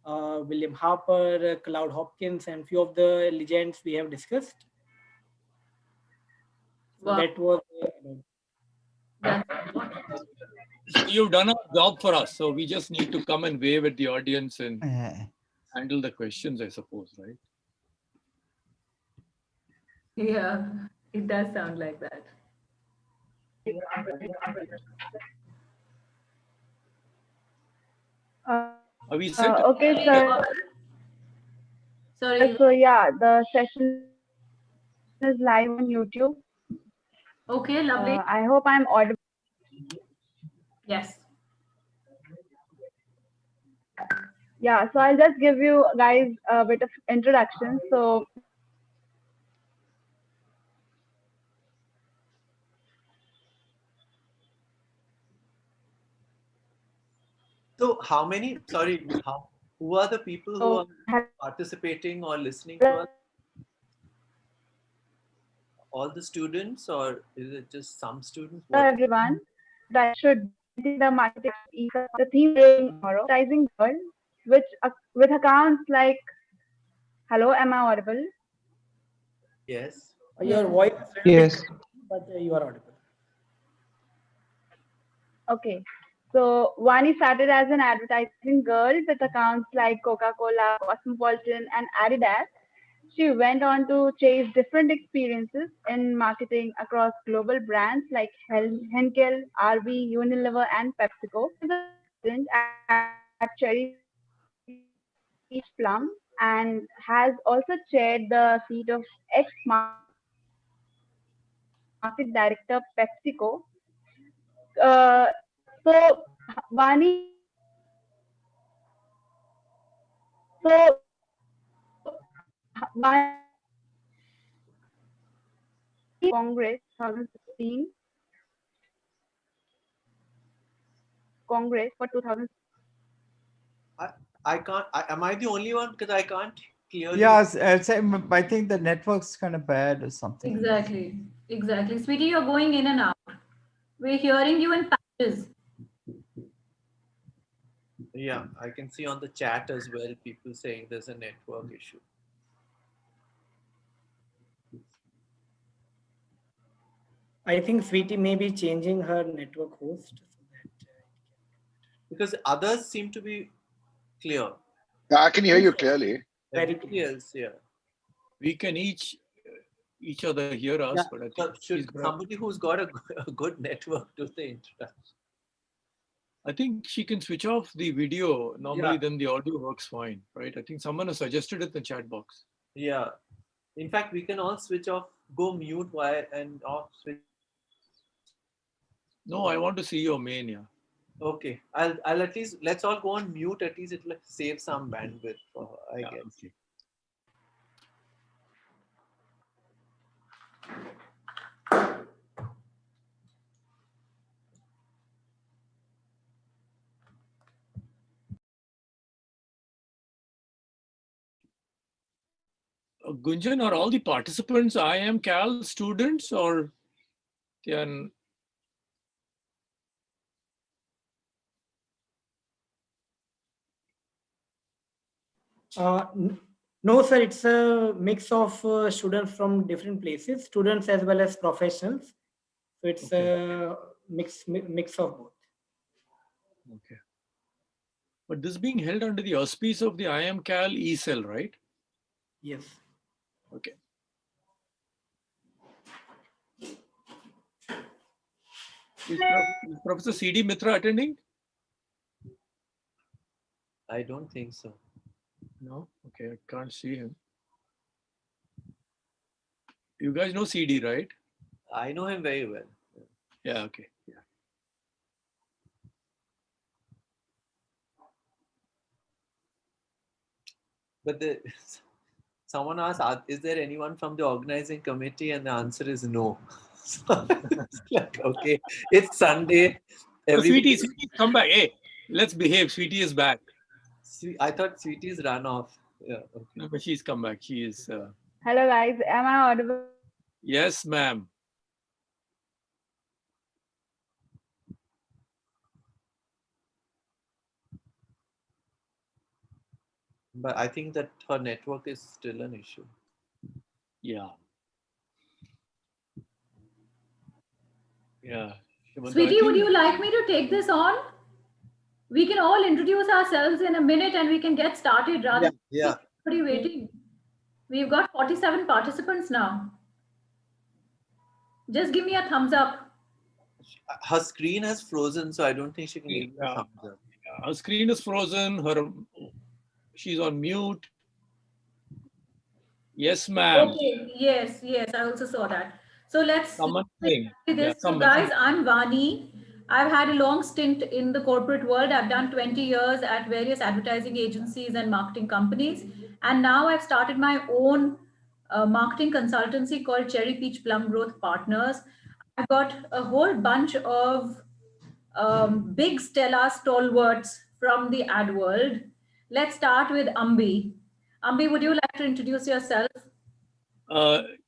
William Harper, Cloud Hopkins, and few of the legends we have discussed. So Wow. that was That's So you've done a job for us. So we just need to come and wave at the audience and handle the questions, I suppose, right? yeah. It does sound like that. Are we set? Okay, sir. Sorry. So yeah, the session is live on YouTube. Okay, I lovely. hope I'm audible. Yes. Yeah, so I'll just give you guys a bit of introduction. So So how many, sorry, who are the people who are participating or listening to us? All the students, or is it just some students? What? everyone, that should be the marketing the theme being tomorrow, advertising world, which with accounts like, hello, am I audible? Yes. your voice, Yes. but you are audible. Okay. So Vani started as an advertising girl with accounts like Coca-Cola, Cosmopolitan, and Adidas. She went on to chase different experiences in marketing across global brands like Henkel, RB, Unilever, and PepsiCo. She's a president at Cherry Peach Plum and has also chaired the seat of ex-market director PepsiCo. Uh, so Vani, so Vani Congress 2016 Congress for 2000. I can't. Am I the only one? Because I can't clearly. Yes, I think the network's kind of bad or something. Exactly. Exactly. Sweetie, you're going in and out. We're hearing you in patches. Yeah, I can see on the chat as well people saying there's a network issue. I think Sweetie may be changing her network host so that Because others seem to be clear. Yeah, I can hear you clearly. very Everybody clear. else, yeah. We can each other hear us, Yeah, but I so think should somebody who's got a good network do the introduction? I think she can switch off the video normally, Yeah. then the audio works fine, right? I think someone has suggested it in the chat box. Yeah. In fact, we can all switch off, go mute while and off switch. No, I want to see your main, yeah. Okay, I'll at least let's all go on mute. At least it'll save some bandwidth for her, I Yeah, guess. okay. Gunjan, are all the participants IIM Cal students or can? No, sir, it's a mix of students from different places, students as well as professionals. So it's a mix of both. Okay. But this being held under the auspice of the IIM Cal E-Cell, right? Yes. Okay. Is Professor C.D. Mitra attending? I don't think so. No? Okay, I can't see him. You guys know CD, right? I know him very well. Yeah, okay. Yeah. But someone asked, is there anyone from the organizing committee? And the answer is no. So it's like, okay, it's Sunday. Sweetie, come back. Hey, let's behave. Sweetie is back. I thought Sweetie's run off. Yeah, okay. No, but she's come back. She is. Hello guys, am I audible? Yes, ma'am. But I think that her network is still an issue. Yeah. Yeah. Shimanta, I Sweetie, would think- you like me to take this on? We can all introduce ourselves in a minute and we can get started rather Yeah. than everybody waiting. We've got 47 participants now. Just give me a thumbs up. Her screen has frozen, so I don't think she can give me a Yeah. thumbs up. Her screen is frozen. She's on mute. Yes, ma'am. Okay, yes, I also saw that. So let's Someone do saying. this. Yeah, So someone guys, saying. I'm Vani. I've had a long stint in the corporate world. I've done 20 years at various advertising agencies and marketing companies. And now I've started my own marketing consultancy called Cherry Peach Plum Growth Partners. I've got a whole bunch of big Stella stalwarts from the ad world. Let's start with Ambi. Ambi, would you like to introduce yourself?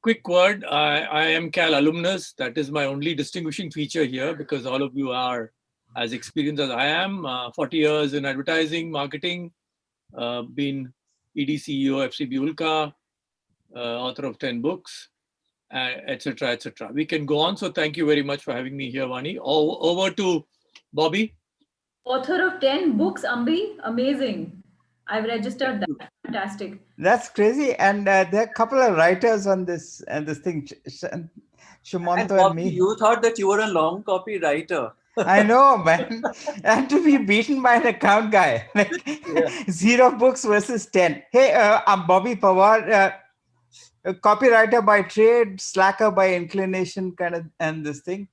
Quick word. I am Cal alumnus. That is my only distinguishing feature here because all of you are as experienced as I am. 40 years in advertising, marketing, been ED CEO FCB Ulka, author of 10 books, etc., etc. We can go on. So thank you very much for having me here, Vani. Over to Bobby. Author of 10 books, Ambi. Amazing. I've registered that. Fantastic. That's crazy. And there are a couple of writers on this thing, Shumanto and Bobby, me. you thought that you were a long copy writer. I know, man. And to be beaten by an account guy, like 0 books versus 10. Hey, I'm Bobby Pawar, a copywriter by trade, slacker by inclination, kind of, and this thing.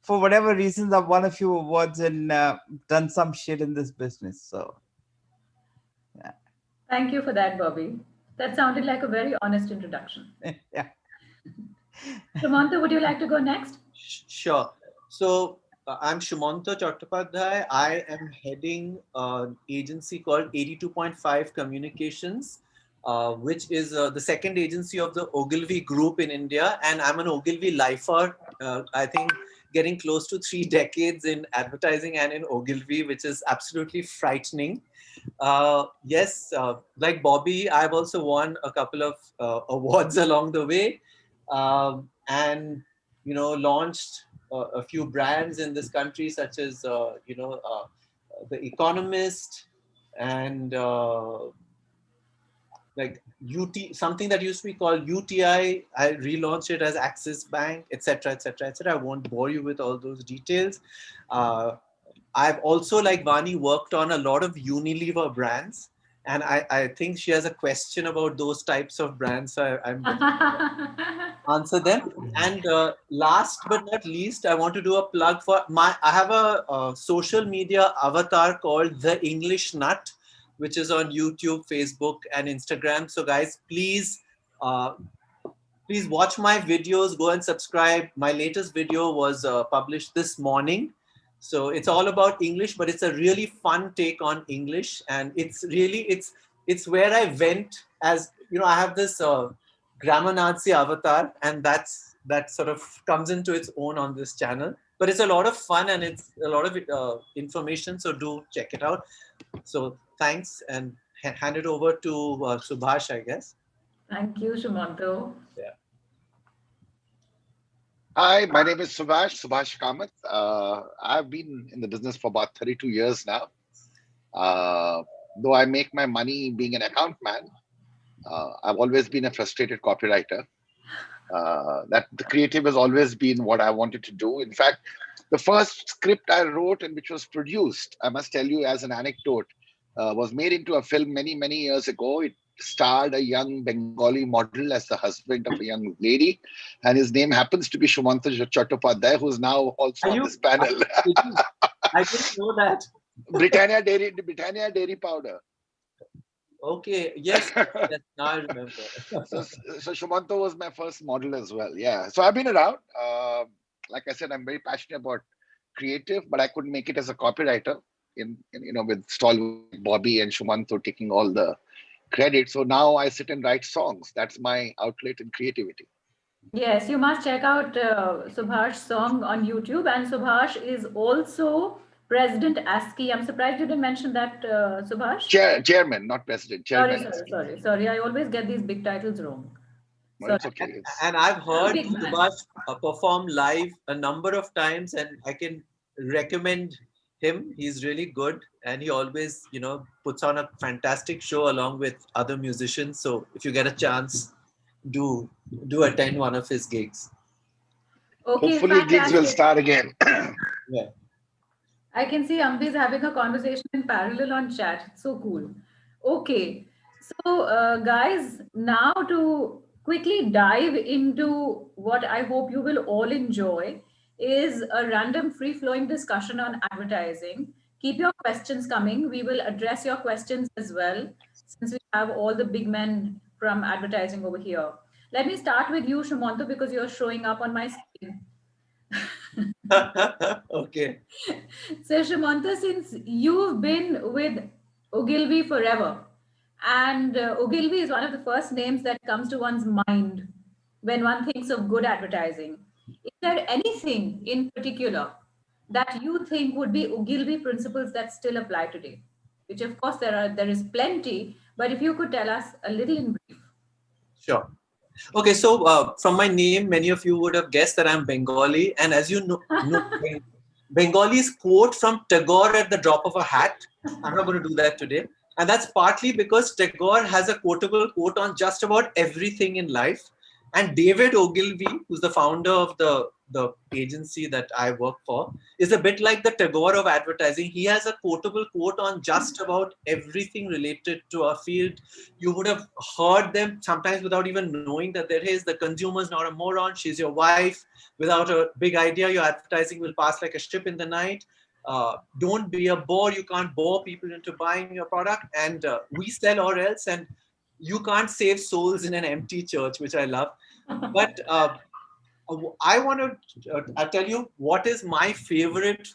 For whatever reasons, I've won a few awards and done some shit in this business. So, yeah. Thank you for that, Bobby. That sounded like a very honest introduction. Yeah. Sumanta, would you like to go next? Sure. So I'm Shumanta Chattopadhyay. I am heading an agency called 82.5 Communications, which is the second agency of the Ogilvy Group in India. And I'm an Ogilvy lifer. I think getting close to 3 decades in advertising and in Ogilvy, which is absolutely frightening. Yes, like Bobby, I've also won a couple of awards along the way. And launched a few brands in this country, such as The Economist and like something that used to be called UTI. I relaunched it as Axis Bank, etc., etc., etc. I won't bore you with all those details. I've also, like Vani, worked on a lot of Unilever brands. And I think she has a question about those types of brands. So I'm going to answer them. And last but not least, I want to do a plug for I have a social media avatar called The English Nut, which is on YouTube, Facebook, and Instagram. So guys, please watch my videos, go and subscribe. My latest video was published this morning. So it's all about English, but it's a really fun take on English. And it's where I went as, I have this grammar Nazi avatar, and that sort of comes into its own on this channel. But it's a lot of fun and it's a lot of information. So do check it out. So thanks, and hand it over to Subhash, I guess. Thank you, Shumanto. Yeah. Hi, my name is Subhash Kamath. I've been in the business for about 32 years now. Though I make my money being an account man, I've always been a frustrated copywriter. That the creative has always been what I wanted to do. In fact, the first script I wrote and which was produced, I must tell you as an anecdote, was made into a film many, many years ago. It starred a young Bengali model as the husband of a young lady, and his name happens to be Shumanta Chattopadhyay, who's now also on this panel. I didn't know that. Britannia Dairy Powder. Okay, yes, yes, now I remember. So Shumanta was my first model as well. Yeah, so I've been around. Like I said, I'm very passionate about creative, but I couldn't make it as a copywriter. With stalwart Bobby and Shumanta taking all the credit. So now I sit and write songs. That's my outlet in creativity. Yes, you must check out Subhash's song on YouTube. And Subhash is also President ASCII. I'm surprised you didn't mention that, Subhash. Chairman, not president. Chairman. Sorry. I always get these big titles wrong. Well, it's okay. And I've heard Big man. Subhash perform live a number of times, and I can recommend him. He's really good, and he always, puts on a fantastic show along with other musicians. So if you get a chance, do attend one of his gigs. Okay, Hopefully gigs will fantastic. start again. Yeah. I can see Ambi is having a conversation in parallel on chat. It's so cool. Okay. So, guys, now to quickly dive into what I hope you will all enjoy is a random free-flowing discussion on advertising. Keep your questions coming. We will address your questions as well, since we have all the big men from advertising over here. Let me start with you, Shumanta, because you're showing up on my screen. Okay. So, Shumanta, since you've been with Ogilvy forever, and Ogilvy is one of the first names that comes to one's mind when one thinks of good advertising. Is there anything in particular that you think would be Ogilvy principles that still apply today? Which, of course, there is plenty, but if you could tell us a little in brief. Sure. Okay, so from my name, many of you would have guessed that I'm Bengali, and as you know Bengalis quote from Tagore at the drop of a hat. I'm not going to do that today. And that's partly because Tagore has a quotable quote on just about everything in life. And David Ogilvy, who's the founder of the agency that I work for, is a bit like the Tagore of advertising. He has a quotable quote on just about everything related to our field. You would have heard them sometimes without even knowing that there is. The consumer's not a moron. She's your wife. Without a big idea, your advertising will pass like a ship in the night. Don't be a bore. You can't bore people into buying your product. And we sell or else. And you can't save souls in an empty church, which I love. But I want to tell you what is my favorite,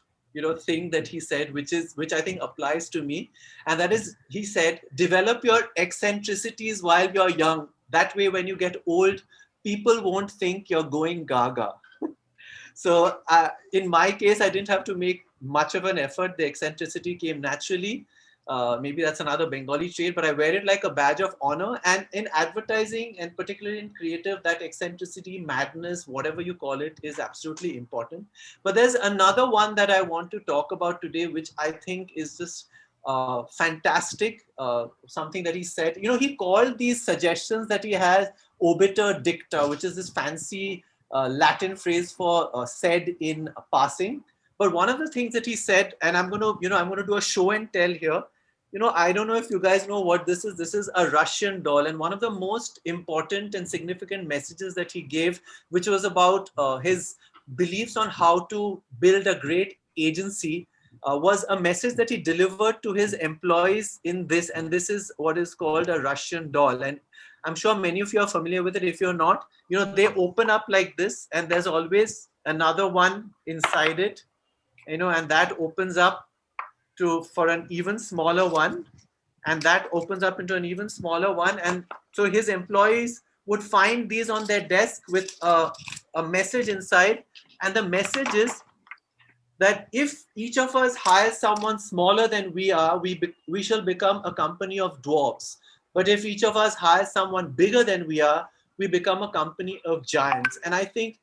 thing that he said, which I think applies to me. And that is, he said, develop your eccentricities while you're young. That way, when you get old, people won't think you're going gaga. So in my case, I didn't have to make much of an effort. The eccentricity came naturally. Maybe that's another Bengali trait, but I wear it like a badge of honor. And in advertising, and particularly in creative, that eccentricity, madness, whatever you call it, is absolutely important. But there's another one that I want to talk about today, which I think is just fantastic. Something that he said, he called these suggestions that he has obiter dicta, which is this fancy Latin phrase for said in passing. But one of the things that he said, and I'm going to do a show and tell here. I don't know if you guys know what this is. This is a Russian doll. And one of the most important and significant messages that he gave, which was about his beliefs on how to build a great agency, was a message that he delivered to his employees in this. And this is what is called a Russian doll. And I'm sure many of you are familiar with it. If you're not, they open up like this, and there's always another one inside it, and that opens up for an even smaller one, and that opens up into an even smaller one. And so his employees would find these on their desk with a message inside. And the message is that if each of us hires someone smaller than we are, we shall become a company of dwarfs. But if each of us hires someone bigger than we are, we become a company of giants. And I think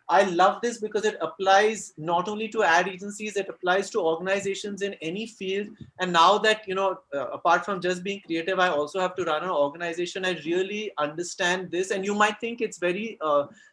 I love this because it applies not only to ad agencies, it applies to organizations in any field. And now that, apart from just being creative, I also have to run an organization. I really understand this. And you might think it's very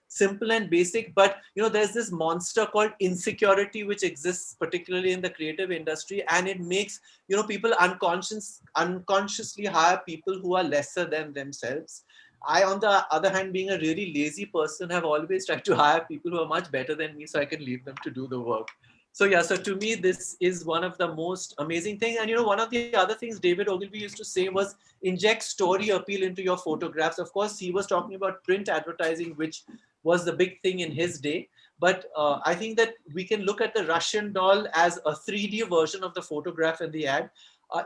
simple and basic, but, there's this monster called insecurity, which exists particularly in the creative industry. And it makes, people unconsciously hire people who are lesser than themselves. I, on the other hand, being a really lazy person, have always tried to hire people who are much better than me so I can leave them to do the work. So yeah, so to me, this is one of the most amazing things. And one of the other things David Ogilvy used to say was inject story appeal into your photographs. Of course, he was talking about print advertising, which was the big thing in his day. But I think that we can look at the Russian doll as a 3D version of the photograph and the ad.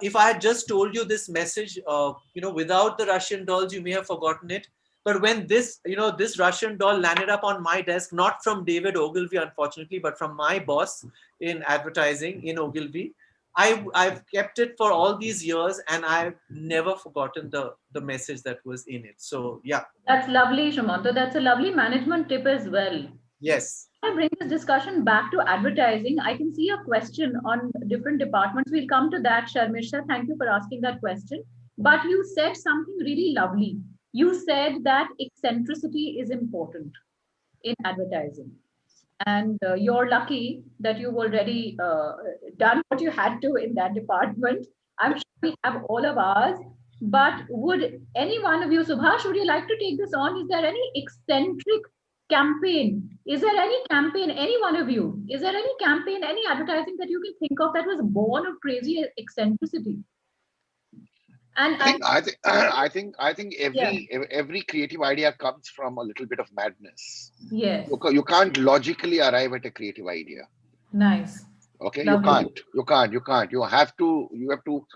If I had just told you this message, without the Russian dolls, you may have forgotten it. But when this, this Russian doll landed up on my desk, not from David Ogilvy, unfortunately, but from my boss in advertising in Ogilvy, I've kept it for all these years, and I've never forgotten the message that was in it. So yeah. That's lovely, Sumanta. That's a lovely management tip as well. Yes. I bring this discussion back to advertising. I can see a question on different departments. We'll come to that, Sharmisha. Thank you for asking that question. But you said something really lovely. You said that eccentricity is important in advertising. And you're lucky that you've already done what you had to in that department. I'm sure we have all of ours. But would any one of you, Subhash, would you like to take this on? Is there any eccentric campaign? Is there any campaign, any one of you? Is there any campaign, any advertising that you can think of that was born of crazy eccentricity? And I think every creative idea comes from a little bit of madness. Yes. You can't logically arrive at a creative idea. Nice. Okay, Lovely. you can't. You have to.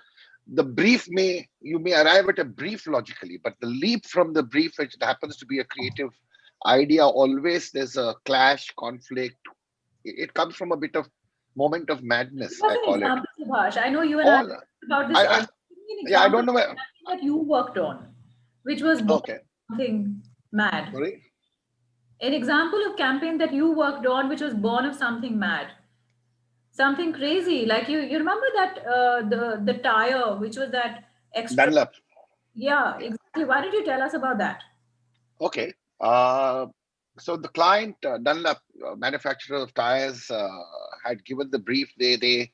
The brief you may arrive at a brief logically, but the leap from the brief, which happens to be a creative idea, always there's a clash, conflict. It comes from a bit of moment of madness. What's I an call example, it. Subhash? I know you and I talked about this. I don't know where. That you worked on, which was something mad. Sorry? An example of campaign that you worked on, which was born of something mad, something crazy. Like you remember that the tire, which was that extra. Dunlop. Yeah, exactly. Why did you tell us about that? Okay. So the client, Dunlop, manufacturer of tires, had given the brief. It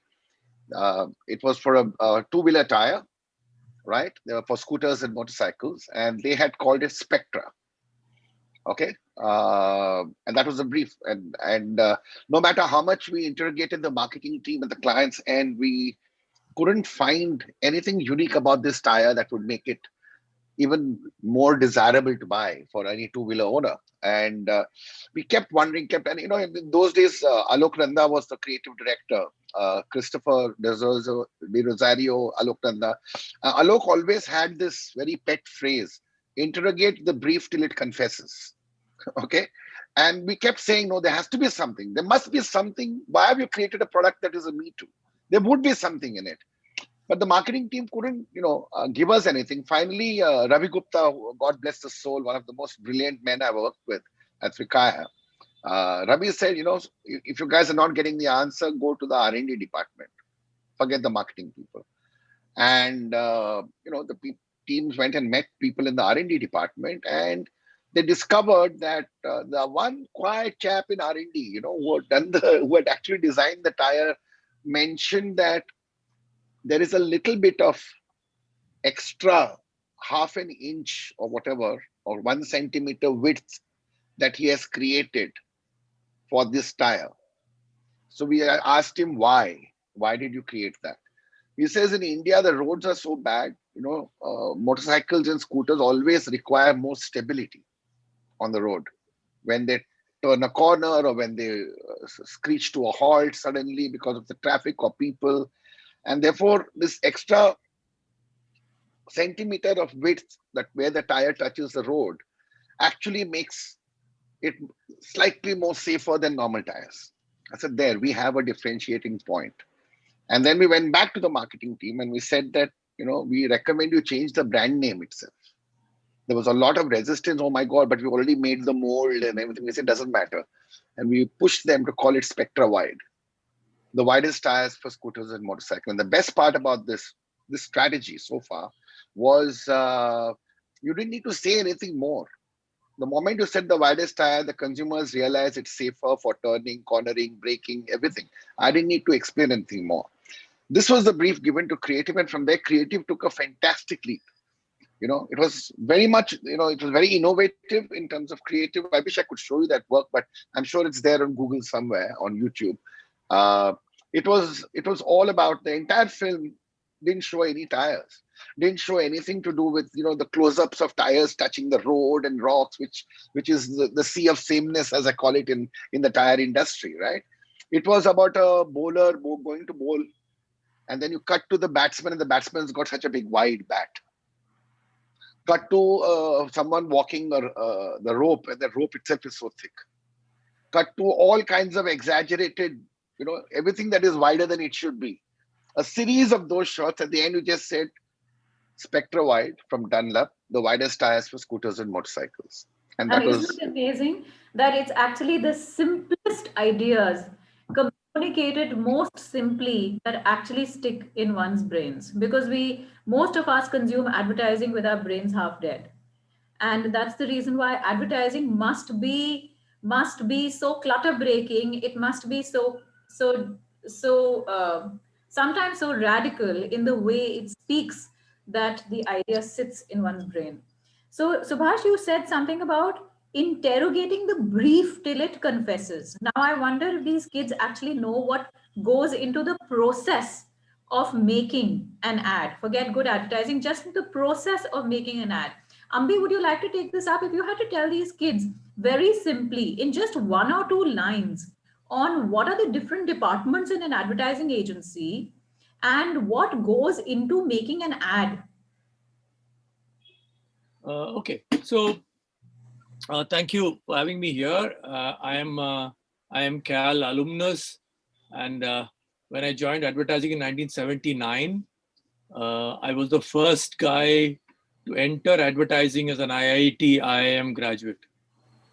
was for a two-wheeler tire, right? They were for scooters and motorcycles, and they had called it Spectra. Okay, and that was the brief. And no matter how much we interrogated the marketing team at the client's end, we couldn't find anything unique about this tire that would make it even more desirable to buy for any two-wheeler owner. And we kept wondering, and in those days, Alok Nanda was the creative director. Christopher De Rosario, Alok Nanda. Alok always had this very pet phrase: interrogate the brief till it confesses. Okay, and we kept saying, no, there has to be something. There must be something. Why have you created a product that is a me too? There would be something in it. But the marketing team couldn't, give us anything. Finally, Ravi Gupta, God bless his soul, one of the most brilliant men I've worked with at Swikaya, Ravi said, if you guys are not getting the answer, go to the R&D department. Forget the marketing people. And, the teams went and met people in the R&D department, and they discovered that the one quiet chap in R&D, who had actually designed the tire, mentioned that there is a little bit of extra half an inch or whatever, or 1 centimeter width that he has created for this tire. So we asked him why. Why did you create that? He says in India, the roads are so bad, motorcycles and scooters always require more stability on the road. When they turn a corner or when they screech to a halt suddenly because of the traffic or people. And therefore, this extra centimeter of width that where the tire touches the road actually makes it slightly more safer than normal tires. I said, there, we have a differentiating point. And then we went back to the marketing team and we said that, we recommend you change the brand name itself. There was a lot of resistance. Oh my God, but we already made the mold and everything. We said, doesn't matter. And we pushed them to call it Spectra Wide, the widest tires for scooters and motorcycles. And the best part about this strategy so far was you didn't need to say anything more. The moment you said the widest tire, the consumers realized it's safer for turning, cornering, braking, everything. I didn't need to explain anything more. This was the brief given to creative, and from there, creative took a fantastic leap. It was very much, it was very innovative in terms of creative. I wish I could show you that work, but I'm sure it's there on Google somewhere, on YouTube. It was all about the entire film. Didn't show any tires, didn't show anything to do with the close-ups of tires touching the road and rocks, which is the sea of sameness, as I call it in the tire industry, right? It was about a bowler going to bowl, and then you cut to the batsman, and the batsman's got such a big wide bat. Cut to someone walking the rope, and the rope itself is so thick. Cut to all kinds of exaggerated, everything that is wider than it should be. A series of those shots. At the end, you just said Spectra Wide from Dunlop, the widest tires for scooters and motorcycles. And that And isn't was it amazing that it's actually the simplest ideas communicated most simply that actually stick in one's brains? Because most of us consume advertising with our brains half dead. And that's the reason why advertising must be so clutter breaking. It must be so sometimes so radical in the way it speaks that the idea sits in one's brain. So Subhash, you said something about interrogating the brief till it confesses. Now I wonder if these kids actually know what goes into the process of making an ad. Forget good advertising, just the process of making an ad. Ambi, would you like to take this up? If you had to tell these kids very simply in just one or two lines on what are the different departments in an advertising agency and what goes into making an ad. Okay, so thank you for having me here. I am Cal alumnus, and when I joined advertising in 1979, I was the first guy to enter advertising as an IIT IIM graduate.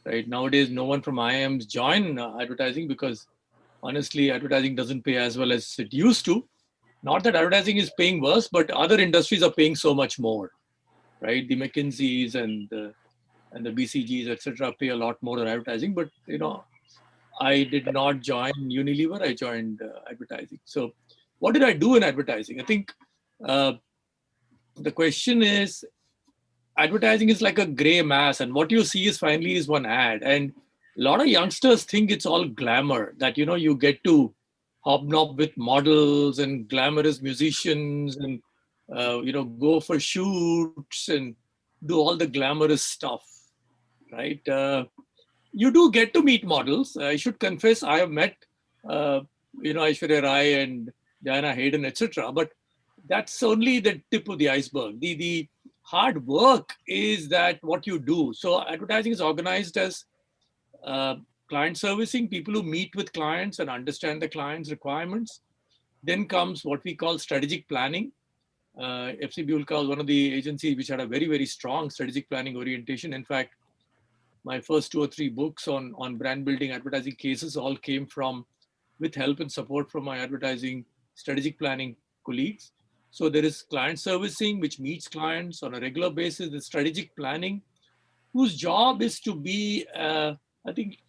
Right nowadays, no one from IIMs join advertising because honestly, advertising doesn't pay as well as it used to. Not that advertising is paying worse, but other industries are paying so much more. Right, the McKinseys and the BCGs, etc., pay a lot more than advertising. But I did not join Unilever. I joined advertising. So, what did I do in advertising? I think the question is, advertising is like a gray mass, and what you see is finally is one ad. And a lot of youngsters think it's all glamour, that you get to hobnob with models and glamorous musicians and go for shoots and do all the glamorous stuff, right? You do get to meet models. I should confess, I have met Aishwarya Rai and Diana Hayden, etc. But that's only the tip of the iceberg. The hard work is that what you do. So advertising is organized as client servicing, people who meet with clients and understand the client's requirements. Then comes what we call strategic planning. FCB Ulka was one of the agencies which had a very, very strong strategic planning orientation. In fact, my first 2 or 3 books on brand building advertising cases all came from, with help and support from my advertising strategic planning colleagues. So there is client servicing, which meets clients on a regular basis. The strategic planning, whose job is to be, I think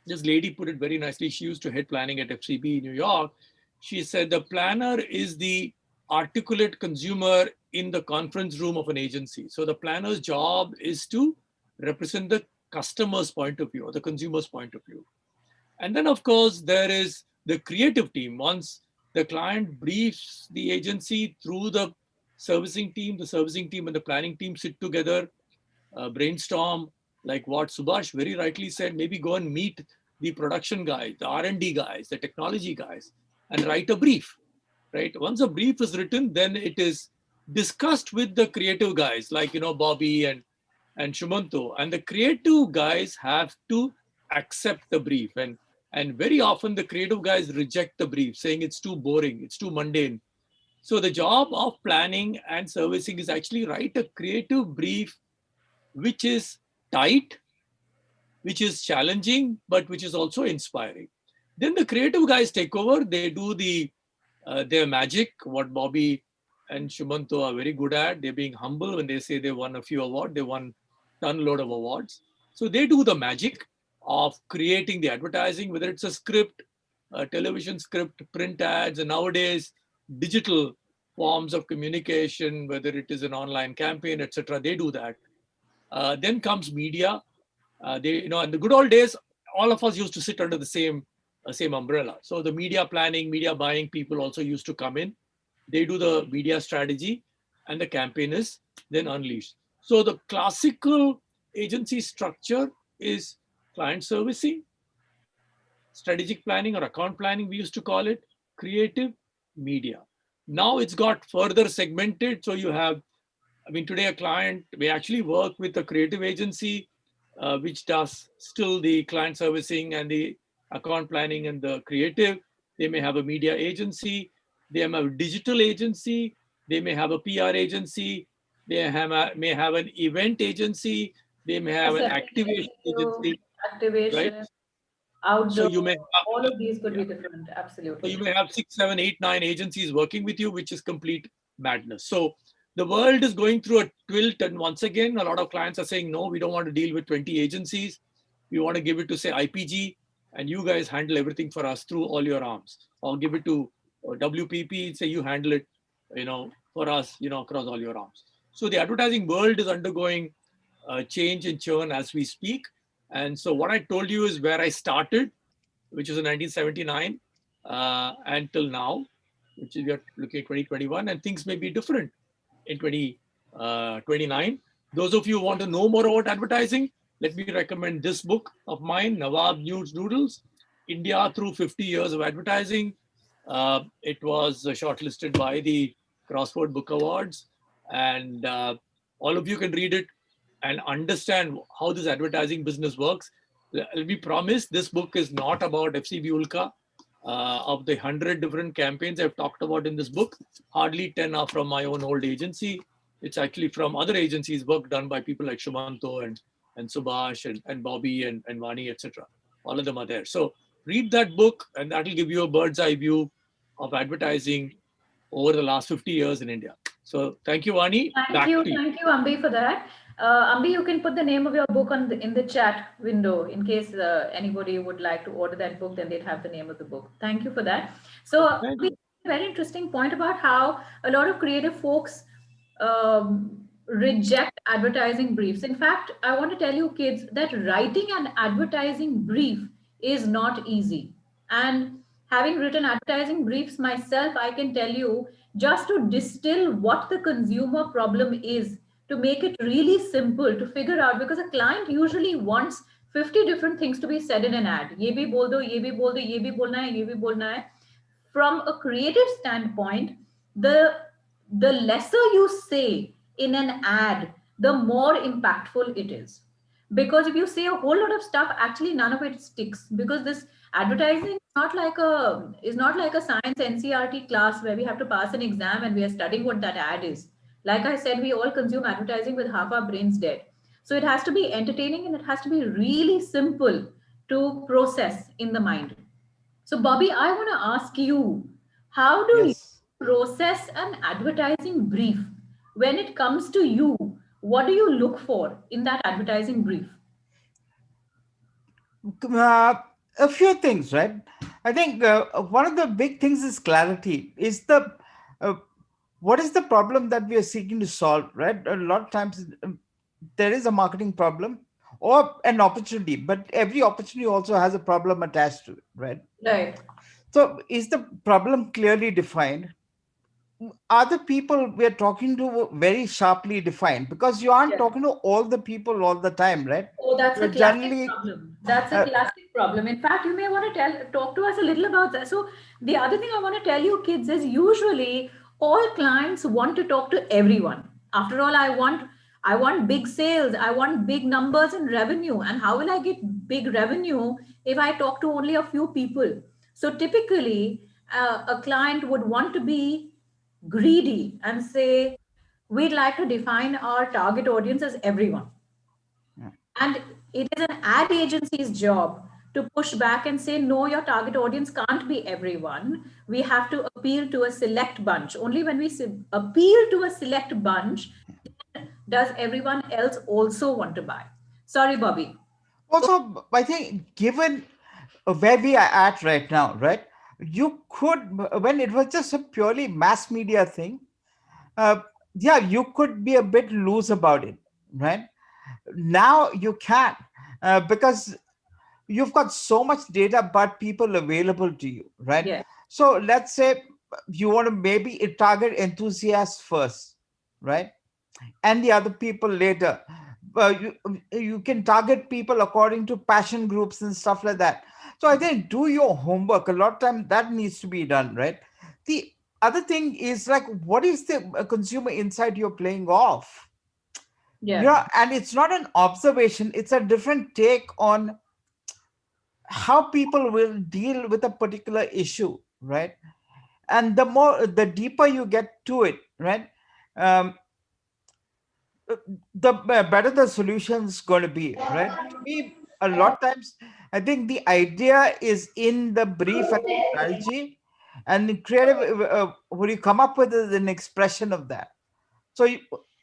this lady put it very nicely. She used to head planning at FCB New York. She said the planner is the articulate consumer in the conference room of an agency. So the planner's job is to represent the customer's point of view or the consumer's point of view. And then, of course, there is the creative team. Once the client briefs the agency through the servicing team and the planning team sit together, brainstorm, like what Subhash very rightly said, maybe go and meet the production guys, the R&D guys, the technology guys, and write a brief, right? Once a brief is written, then it is discussed with the creative guys like, Bobby and Shumanto. And the creative guys have to accept the brief. And very often the creative guys reject the brief, saying it's too boring, it's too mundane. So the job of planning and servicing is actually write a creative brief which is tight, which is challenging, but which is also inspiring. Then the creative guys take over. They do their magic, what Bobby and Shumanto are very good at. They're being humble when they say they won a few awards. They won a ton load of awards. So they do the magic of creating the advertising, whether it's a script, a television script, print ads, and nowadays digital forms of communication, whether it is an online campaign, etc. They do that. Then comes media. In the good old days, all of us used to sit under the same umbrella. So the media planning, media buying people also used to come in. They do the media strategy, and the campaign is then unleashed. So the classical agency structure is client servicing, strategic planning or account planning, we used to call it, creative, media. Now it's got further segmented. So you have I mean, today a client may actually work with a creative agency, which does still the client servicing and the account planning and the creative. They may have a media agency. They may have a digital agency. They may have a PR agency. May have an event agency. They may have an activation agency, right? Activation, So outdoor, you may all of these could yeah. be different. So Absolutely. you may have 6, 7, 8, 9 agencies working with you, which is complete madness. So the world is going through a tilt, and once again, a lot of clients are saying, no, we don't want to deal with 20 agencies. We want to give it to, say, IPG, and you guys handle everything for us through all your arms. Or give it to WPP, say you handle it, for us, across all your arms. So the advertising world is undergoing change and churn as we speak. And so what I told you is where I started, which is in 1979 until now, which is we are looking at 2021, and things may be different in 2029. Those of you who want to know more about advertising, let me recommend this book of mine, Nawab News Noodles, India Through 50 Years of Advertising. It was shortlisted by the Crossword Book Awards, and all of you can read it and understand how this advertising business works. We promise this book is not about FCB Ulka. Of the 100 different campaigns I've talked about in this book, hardly 10 are from my own old agency. It's actually from other agencies, work done by people like Shumanto and Subhash and Bobby and Vani, etc. All of them are there. So read that book, and that will give you a bird's eye view of advertising over the last 50 years in India. So thank you, Vani. Thank you, Ambi, for that. Ambi, you can put the name of your book in the chat window in case anybody would like to order that book. Then they'd have the name of the book. Thank you for that. So, Ambi, a very interesting point about how a lot of creative folks reject advertising briefs. In fact, I want to tell you, kids, that writing an advertising brief is not easy. And having written advertising briefs myself, I can tell you, just to distill what the consumer problem is, to make it really simple to figure out, because a client usually wants 50 different things to be said in an ad. Ye bhi bol do, ye bhi bol do, ye bhi bolna hai, ye bhi bolna hai. From a creative standpoint, the lesser you say in an ad, the more impactful it is. Because if you say a whole lot of stuff, actually none of it sticks, because this advertising is not like a science NCRT class where we have to pass an exam and we are studying what that ad is. Like I said, we all consume advertising with half our brains dead. So it has to be entertaining and it has to be really simple to process in the mind. So Bobby, I want to ask you, how do you process an advertising brief? When it comes to you, what do you look for in that advertising brief? A few things, right? I think one of the big things is clarity. Is what is the problem that we are seeking to solve, right? A lot of times there is a marketing problem or an opportunity, but every opportunity also has a problem attached to it, right? Right. So is the problem clearly defined? Are the people we are talking to very sharply defined? Because you aren't talking to all the people all the time, right? Oh, that's a classic problem. That's a classic problem. In fact, you may want to talk to us a little about that. So the other thing I want to tell you, kids, is usually all clients want to talk to everyone. After all, I want big sales. I want big numbers in revenue. And how will I get big revenue if I talk to only a few people? So typically, a client would want to be greedy and say, we'd like to define our target audience as everyone. And it is an ad agency's job to push back and say, no, your target audience can't be everyone. We have to appeal to a select bunch. Only when we appeal to a select bunch does everyone else also want to buy. Sorry, Bobby. Also, I think given where we are at right now, right? You could, when it was just a purely mass media thing, you could be a bit loose about it, right? Now you can, because you've got so much data about people available to you, right? Yeah. So let's say you want to maybe target enthusiasts first, right? And the other people later. You can target people according to passion groups and stuff like that. So I think do your homework. A lot of time that needs to be done, right? The other thing is like, what is the consumer insight you're playing off? Yeah. And it's not an observation, it's a different take on how people will deal with a particular issue, right? And the deeper you get to it, right, the better the solution's going to be, right? To me, a lot of times, I think the idea is in the brief and the strategy, and the creative, what you come up with is an expression of that. So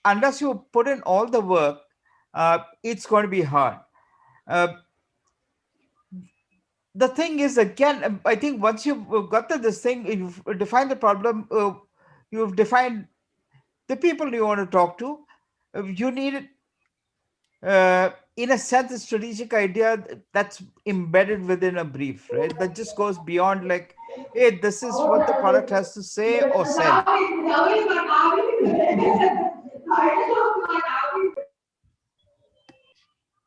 unless you put in all the work, it's going to be hard. The thing is, again, I think once you've got to this thing, you've defined the problem, you've defined the people you want to talk to, you need, in a sense, a strategic idea that's embedded within a brief, right? That just goes beyond like, hey, this is what the product has to say or sell.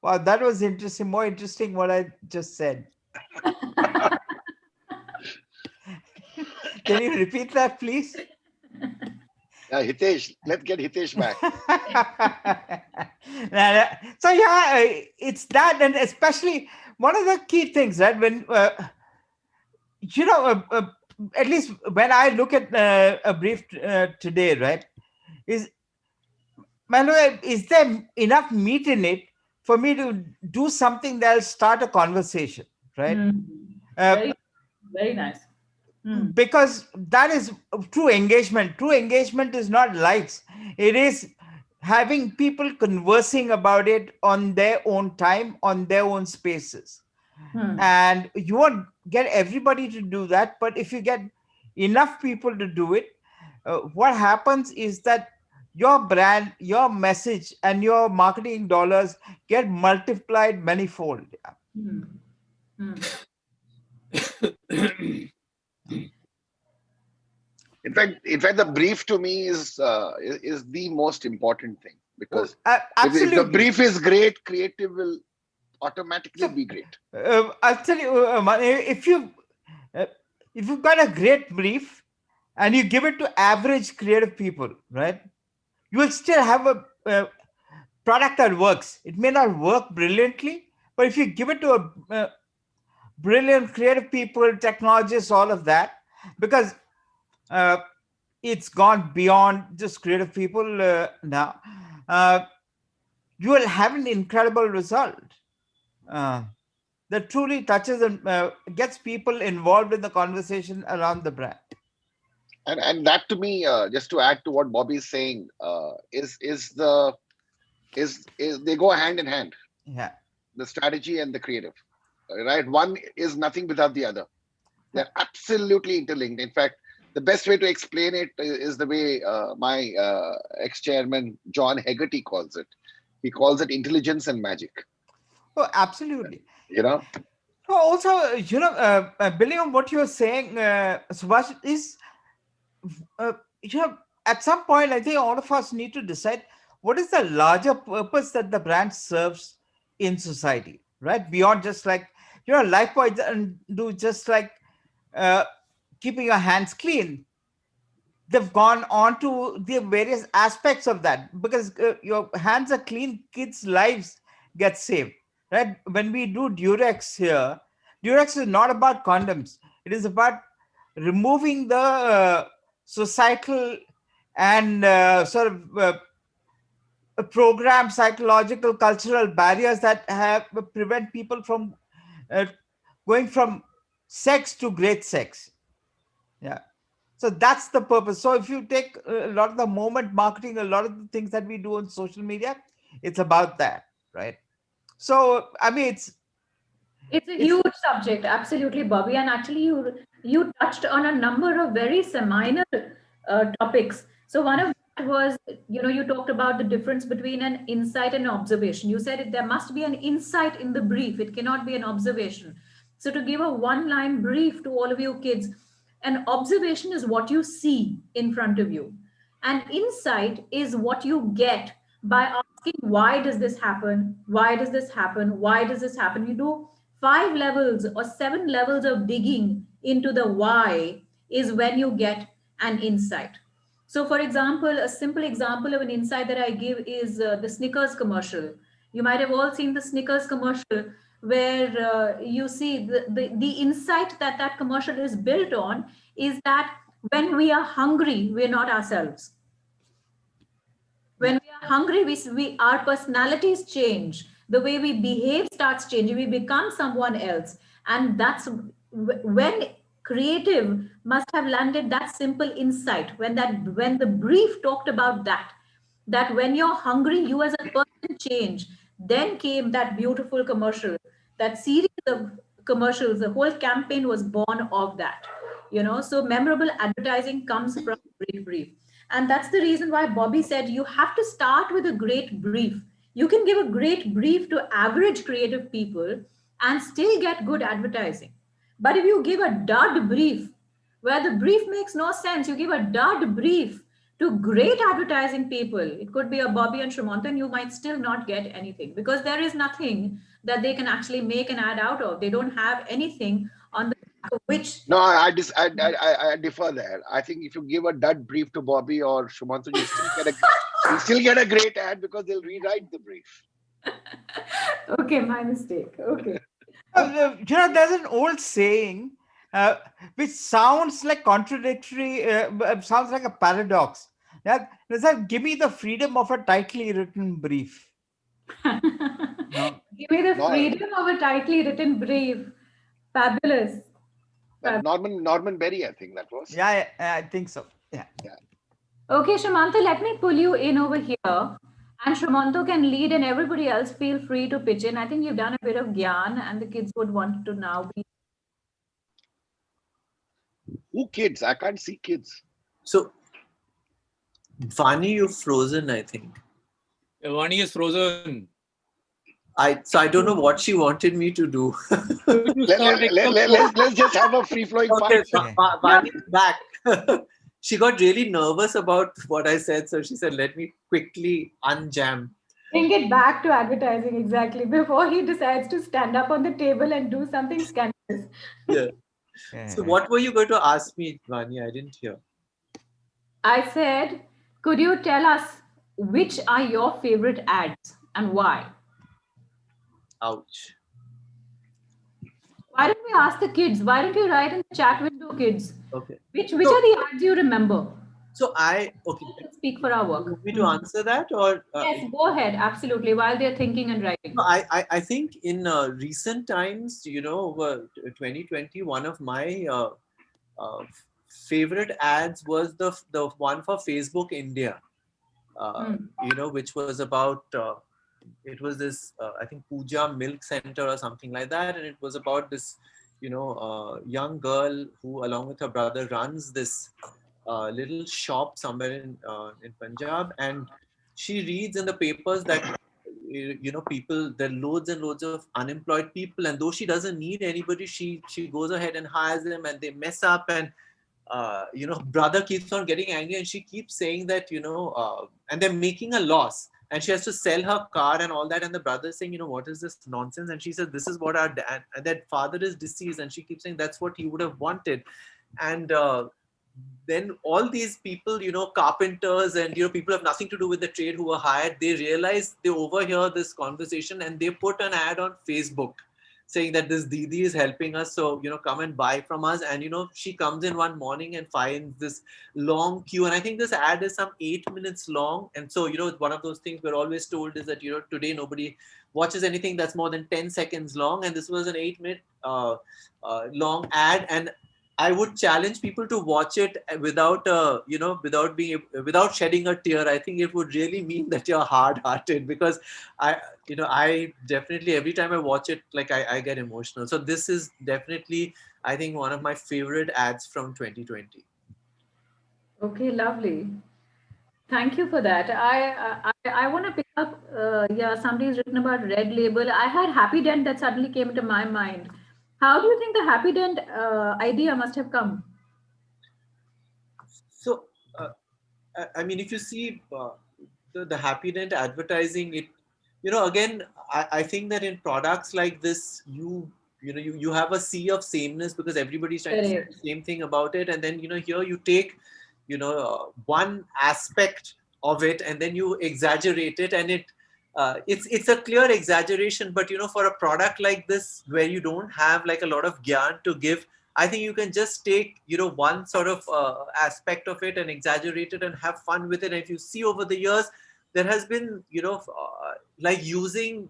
Wow, that was interesting, more interesting what I just said. Can you repeat that, please? Hitesh, let's get Hitesh back. So yeah, it's that, and especially one of the key things, right? When at least when I look at a brief today, right, is there enough meat in it for me to do something that'll start a conversation, right? Very nice. Because that is true engagement. True engagement is not likes. It is having people conversing about it on their own time, on their own spaces. And you won't get everybody to do that, but if you get enough people to do it, what happens is that your brand, your message, and your marketing dollars get multiplied manifold. In fact, the brief to me is the most important thing, because if the brief is great, creative will automatically be great. I'll tell you, if you've got a great brief and you give it to average creative people, right, you will still have a product that works. It may not work brilliantly, but if you give it to a brilliant creative people, technologists, all of that, because it's gone beyond just creative people now, you will have an incredible result that truly touches and gets people involved in the conversation around the brand. And that, to me, just to add to what Bobby is saying, is they go hand in hand. Yeah. The strategy and the creative, right? One is nothing without the other. They're absolutely interlinked. In fact, the best way to explain it is the way my ex-chairman John Hegarty calls it. He calls it intelligence and magic. Oh, absolutely. Also, building on what you're saying, Subhash, is at some point, I think all of us need to decide what is the larger purpose that the brand serves in society, right? Beyond just like, Lifebuoy doesn't do just like keeping your hands clean. They've gone on to the various aspects of that, because your hands are clean, kids' lives get saved, right? When we do Durex here, Durex is not about condoms. It is about removing the societal and sort of program psychological cultural barriers that have prevent people from going from sex to great sex. Yeah. So that's the purpose. So if you take a lot of the moment marketing, a lot of the things that we do on social media, it's about that, right? So I mean, it's a huge subject, absolutely, Bobby. And actually, you touched on a number of very minor topics. So one of that was, you talked about the difference between an insight and an observation. You said there must be an insight in the brief. It cannot be an observation. So to give a one-line brief to all of you kids, an observation is what you see in front of you. And insight is what you get by asking, why does this happen? Why does this happen? Why does this happen? You do 5 levels or 7 levels of digging into the why is when you get and insight. So for example, a simple example of an insight that I give is the Snickers commercial. You might have all seen the Snickers commercial where you see the insight that that commercial is built on is that when we are hungry, we're not ourselves. When we are hungry, our personalities change. The way we behave starts changing. We become someone else. And that's when creative must have landed that simple insight when the brief talked about that when you're hungry, you as a person change. Then came that beautiful commercial, that series of commercials. The whole campaign was born of that. So memorable advertising comes from great brief. And that's the reason why Bobby said you have to start with a great brief. You can give a great brief to average creative people and still get good advertising. But if you give a dud brief, where the brief makes no sense, you give a dud brief to great advertising people, it could be a Bobby and Shumanta, and you might still not get anything because there is nothing that they can actually make an ad out of. They don't have anything on the which. No, I differ there. I think if you give a dud brief to Bobby or Shumanta, you still get a great ad because they'll rewrite the brief. Okay, my mistake. Okay. There's an old saying which sounds like contradictory, sounds like a paradox. Yeah, give me the freedom of a tightly written brief. No. Give me the freedom of a tightly written brief. Fabulous. Norman Berry, I think that was. Yeah, I think so. Yeah. Okay, Shumanta, let me pull you in over here. And Shumanta can lead and everybody else feel free to pitch in. I think you've done a bit of Gyan and the kids would want to now be. Who kids? I can't see kids. So, Vani, you're frozen, I think. Vani is frozen. So I don't know what she wanted me to do. Let's just have a free-flowing fight. Vani's back. She got really nervous about what I said, so she said, let me quickly unjam. Bring it back to advertising, exactly, before he decides to stand up on the table and do something scandalous. Yeah. So what were you going to ask me, Vani? I didn't hear. I said, could you tell us which are your favorite ads and why? Ouch. Why don't we ask the kids? Why don't you write in the chat window, kids? Okay. Which are the ads you remember? So Speak for our work. You want me to answer that or? Yes, go ahead. Absolutely. While they're thinking and writing. I think in recent times, 2020, one of my favorite ads was the one for Facebook India, which was about, it was this, I think Pooja Milk Center or something like that. And it was about this, young girl who along with her brother runs this little shop somewhere in Punjab. And she reads in the papers that, people, there are loads and loads of unemployed people. And though she doesn't need anybody, she goes ahead and hires them and they mess up. And, brother keeps on getting angry and she keeps saying that, and they're making a loss. And she has to sell her car and all that. And the brother is saying, what is this nonsense? And she says, this is what our dad, and that father is deceased. And she keeps saying, that's what he would have wanted. And then all these people, carpenters and, people have nothing to do with the trade who were hired, they realize, they overhear this conversation and they put an ad on Facebook saying that this Didi is helping us. So, come and buy from us. And, she comes in one morning and finds this long queue. And I think this ad is some 8 minutes long. And so, one of those things we're always told is that, today nobody watches anything that's more than 10 seconds long. And this was an 8-minute long ad. And I would challenge people to watch it without, without shedding a tear. I think it would really mean that you're hard-hearted, because I definitely, every time I watch it, like I get emotional. So this is definitely, I think, one of my favorite ads from 2020. Okay, lovely. Thank you for that. I want to pick up, somebody's written about Red Label. I had Happy Dent that suddenly came into my mind. How do you think the Happy Dent idea must have come? So, I mean, if you see the Happy Dent advertising, it, again, I think that in products like this, you have a sea of sameness because everybody's trying to say the same thing about it. And then, here you take, one aspect of it, and then you exaggerate it, and it's a clear exaggeration. But for a product like this, where you don't have like a lot of gyan to give, I think you can just take one sort of aspect of it and exaggerate it and have fun with it. And if you see over the years, there has been like using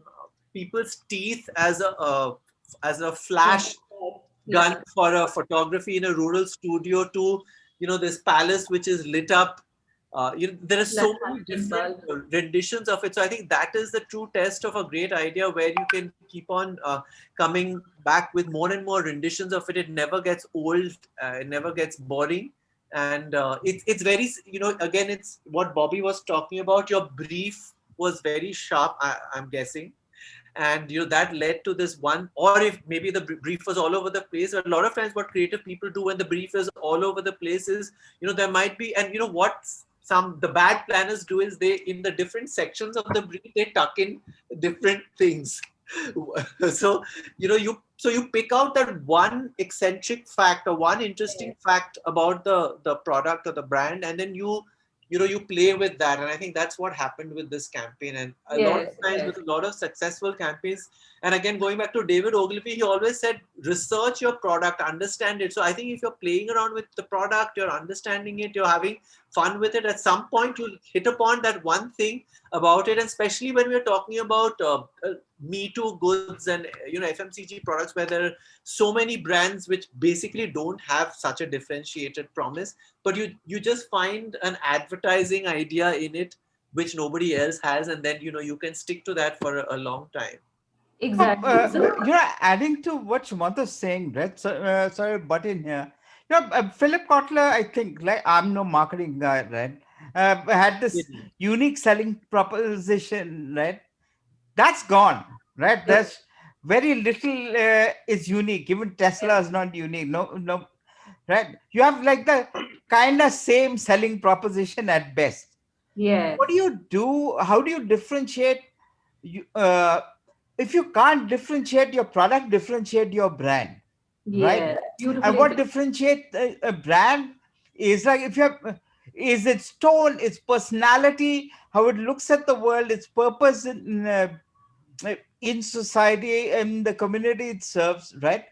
people's teeth as a flash gun for a photography in a rural studio, to this palace which is lit up. There are so many different renditions of it. So I think that is the true test of a great idea, where you can keep on coming back with more and more renditions of it. It never gets old, it never gets boring. And it's very, again, it's what Bobby was talking about. Your brief was very sharp, I'm guessing. And that led to this one. Or if maybe the brief was all over the place. A lot of times what creative people do when the brief is all over the place is, there might be, and what the bad planners do is, they, in the different sections of the brief, they tuck in different things. So you pick out that one eccentric fact or one interesting fact about the product or the brand, and then you play with that. And I think that's what happened with this campaign. And a lot of times with a lot of successful campaigns, and again, going back to David Ogilvy, he always said, research your product, understand it. So I think if you're playing around with the product, you're understanding it, you're having fun with it, at some point you'll hit upon that one thing about it. And especially when we're talking about Me Too goods and FMCG products, where there are so many brands which basically don't have such a differentiated promise, but you just find an advertising idea in it which nobody else has, and then you can stick to that for a long time. Exactly. Adding to what Sumanta is saying, right? So, sorry, but in here, Philip Kotler, I think, like, I'm no marketing guy, right? Had this unique selling proposition, right? That's gone, right? There's very little is unique. Even Tesla is not unique. No, right? You have like the kind of same selling proposition at best. Yeah. What do you do? How do you differentiate? If you can't differentiate your product, differentiate your brand, right? And what differentiates a brand is, like, if you have, is its tone, its personality, how it looks at the world, its purpose in society and the community it serves, right?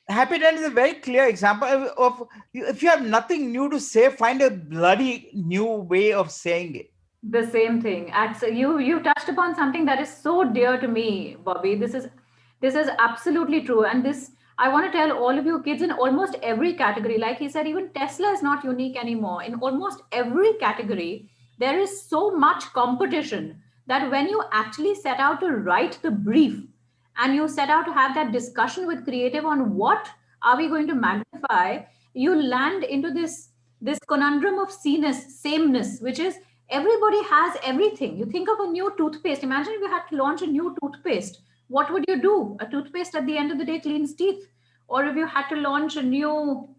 Happy Dent is a very clear example of, if you have nothing new to say, find a bloody new way of saying it. The same thing. You touched upon something that is so dear to me, Bobby. This is absolutely true. And this, I want to tell all of you kids, in almost every category, like he said, even Tesla is not unique anymore. In almost every category, there is so much competition that when you actually set out to write the brief and you set out to have that discussion with creative on what are we going to magnify, you land into this conundrum of sameness, which is, everybody has everything. You think of a new toothpaste. Imagine if you had to launch a new toothpaste. What would you do? A toothpaste at the end of the day cleans teeth. Or if you had to launch a new,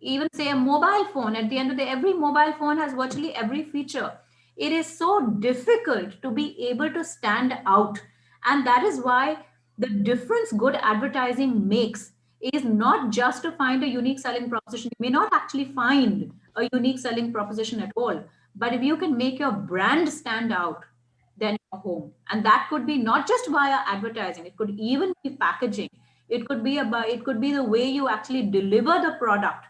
even say a mobile phone, at the end of the day, every mobile phone has virtually every feature. It is so difficult to be able to stand out. And that is why the difference good advertising makes is not just to find a unique selling proposition. You may not actually find a unique selling proposition at all. But if you can make your brand stand out, then you're home. And that could be not just via advertising. It could even be packaging. It could be the way you actually deliver the product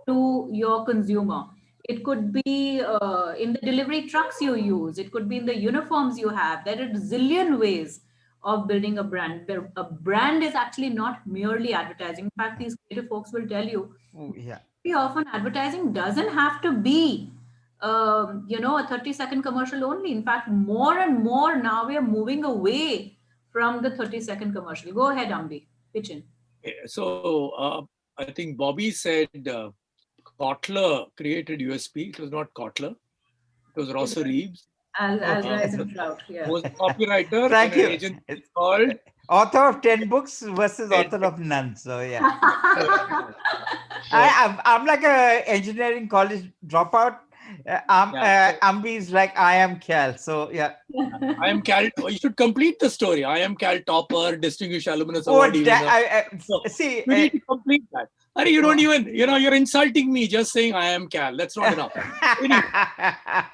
to your consumer. It could be in the delivery trucks you use. It could be in the uniforms you have. There are a zillion ways of building a brand. A brand is actually not merely advertising. In fact, these creative folks will tell you, very often advertising doesn't have to be a 30-second commercial only. In fact, more and more now we are moving away from the 30-second commercial. Go ahead, Ambi, pitch in. So I think Bobby said Kotler created USP. It was not Kotler. It was Rosser Reeves. As Eisentraut, was a copywriter. Thank you. Agent called author of 10 books versus author of none. So yeah. I'm like a engineering college dropout. Ambi is like, I am Cal. So yeah. I am Cal. You should complete the story. I am Cal topper, distinguished alumnus award. See, you need to complete that. Arey, you don't even, you're insulting me just saying I am Cal. That's not enough.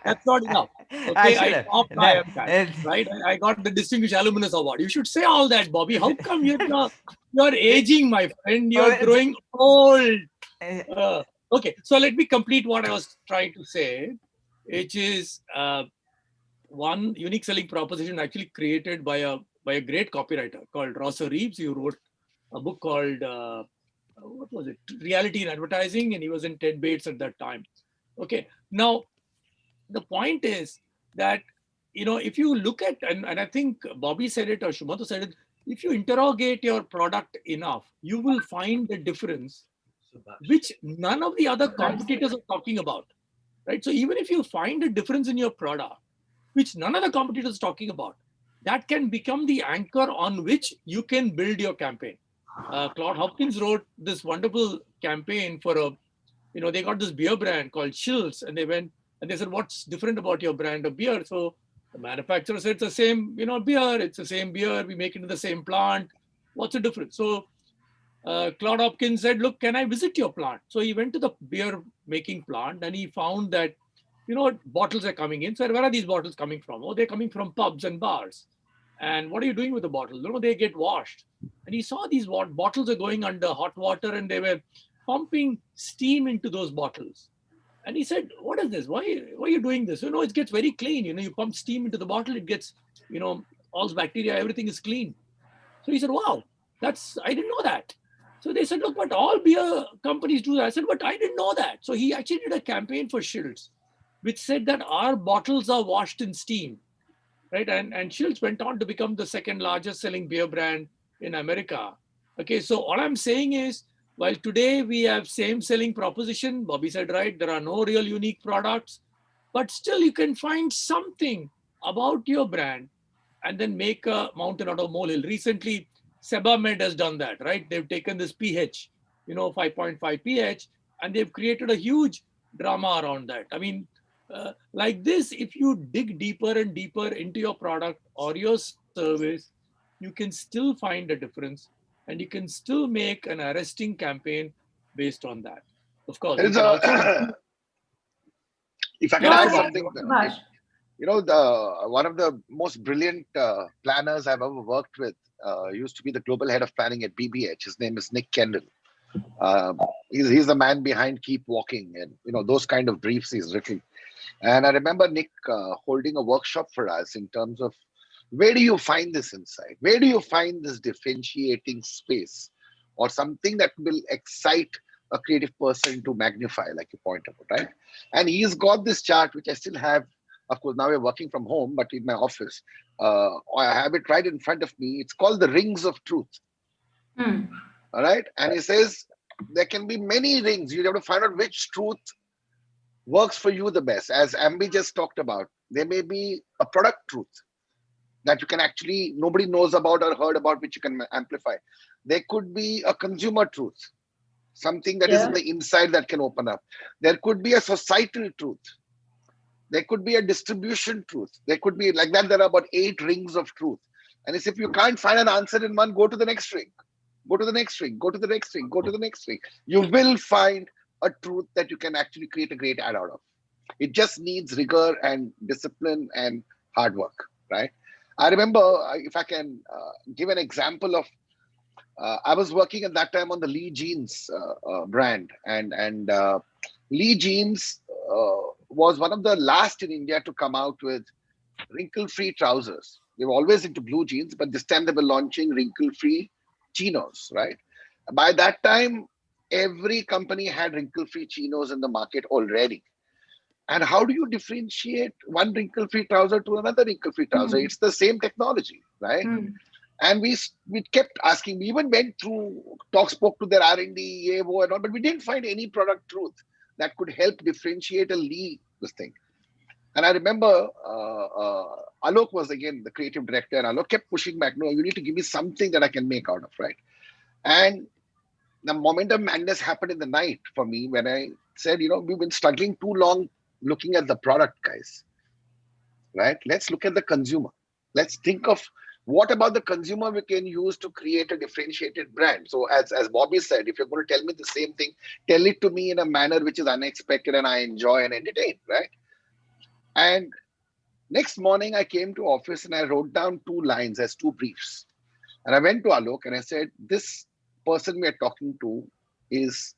That's not enough. Okay, I topped I am Cal, right? I got the Distinguished Alumnus Award. You should say all that, Bobby. How come you're aging, my friend? You're growing old. Okay, so let me complete what I was trying to say, which is one unique selling proposition actually created by a great copywriter called Rosser Reeves. He wrote a book called what was it? Reality in Advertising, and he was in TED Bates at that time. Okay, now the point is that if you look at and I think Bobby said it or Shumanta said it, if you interrogate your product enough, you will find the difference which none of the other competitors are talking about, right? So even if you find a difference in your product which none of the competitors are talking about, that can become the anchor on which you can build your campaign. Claude Hopkins wrote this wonderful campaign for they got this beer brand called Schills, and they went and they said, what's different about your brand of beer? So the manufacturer said, it's the same, beer, it's the same beer, we make it in the same plant. What's the difference? So Claude Hopkins said, look, can I visit your plant? So he went to the beer making plant and he found that, bottles are coming in. So where are these bottles coming from? Oh, they're coming from pubs and bars. And what are you doing with the bottles? They get washed. And he saw these bottles are going under hot water and they were pumping steam into those bottles. And he said, what is this? Why are you doing this? It gets very clean. You pump steam into the bottle, it gets, all bacteria, everything is clean. So he said, wow, I didn't know that. So they said, look, but all beer companies do that. I said, but I didn't know that. So he actually did a campaign for Schills, which said that our bottles are washed in steam. Right, and Schills went on to become the second largest selling beer brand in America. Okay, so all I'm saying is, while today we have same selling proposition, Bobby said, right, there are no real unique products, but still you can find something about your brand and then make a mountain out of molehill. Recently, Sebamed has done that, right? They've taken this pH, 5.5 pH, and they've created a huge drama around that. I mean, like this, if you dig deeper and deeper into your product or your service, you can still find a difference and you can still make an arresting campaign based on that. Of course, if I can add something, one of the most brilliant planners I've ever worked with used to be the global head of planning at BBH. His name is Nick Kendall. He's the man behind Keep Walking and those kind of briefs he's written. And I remember Nick holding a workshop for us in terms of where do you find this insight? Where do you find this differentiating space or something that will excite a creative person to magnify, like you point out, right? And he's got this chart, which I still have. Of course, now we're working from home, but in my office, I have it right in front of me. It's called the Rings of Truth. All right. And he says there can be many rings. You have to find out which truth works for you the best. As Ambi just talked about, there may be a product truth that you can actually, nobody knows about or heard about, which you can amplify. There could be a consumer truth, something that is in the inside that can open up. There could be a societal truth. There could be a distribution truth. There could be like that. There are about 8 rings of truth. And it's if you can't find an answer in one, go to the next ring. Go to the next ring. Go to the next ring. Go to the next ring. You will find a truth that you can actually create a great ad out of. It just needs rigor and discipline and hard work, right? I remember, if I can give an example of, I was working at that time on the Lee Jeans brand, and Lee Jeans was one of the last in India to come out with wrinkle-free trousers. They were always into blue jeans, but this time they were launching wrinkle-free chinos, right? By that time, every company had wrinkle-free chinos in the market already. And how do you differentiate one wrinkle-free trouser to another wrinkle-free trouser? It's the same technology, right? And we kept asking. We even went through, spoke to their R&D, EAO and all, but we didn't find any product truth that could help differentiate a Lee this thing. And I remember Alok was again the creative director, and Alok kept pushing back. No, you need to give me something that I can make out of, right? And the momentum madness happened in the night for me when I said, we've been struggling too long looking at the product, guys, right? Let's look at the consumer. Let's think of What about the consumer we can use to create a differentiated brand? So as Bobby said, if you're going to tell me the same thing, tell it to me in a manner which is unexpected and I enjoy and entertain, right? And next morning I came to office and I wrote down 2 lines as 2 briefs. And I went to Alok and I said, this person we are talking to is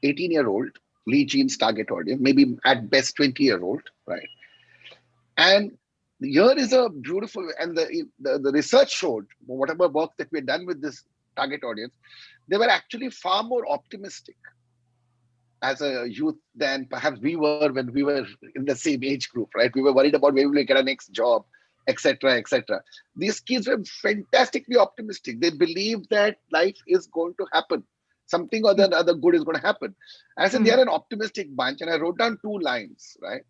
18-year-old, Lee Jean's target audience, maybe at best 20-year-old, right? And here is a beautiful, and the research showed, whatever work that we've done with this target audience, they were actually far more optimistic as a youth than perhaps we were when we were in the same age group, right? We were worried about where we will get our next job, etc., etc. These kids were fantastically optimistic. They believed that life is going to happen. Something or the other good is going to happen. I said, they are an optimistic bunch. And I wrote down 2 lines, right?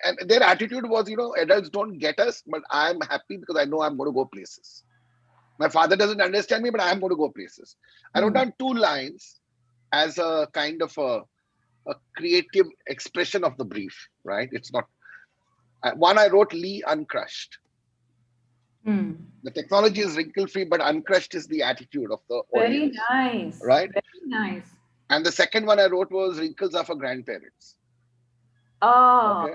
And their attitude was, adults don't get us, but I'm happy because I know I'm going to go places. My father doesn't understand me, but I'm going to go places. I wrote down 2 lines as a kind of a creative expression of the brief, right? It's not, one I wrote Lee uncrushed. The technology is wrinkle-free, but uncrushed is the attitude of the audience. Very nice. Right? Very nice. And the second one I wrote was wrinkles are for grandparents. Oh.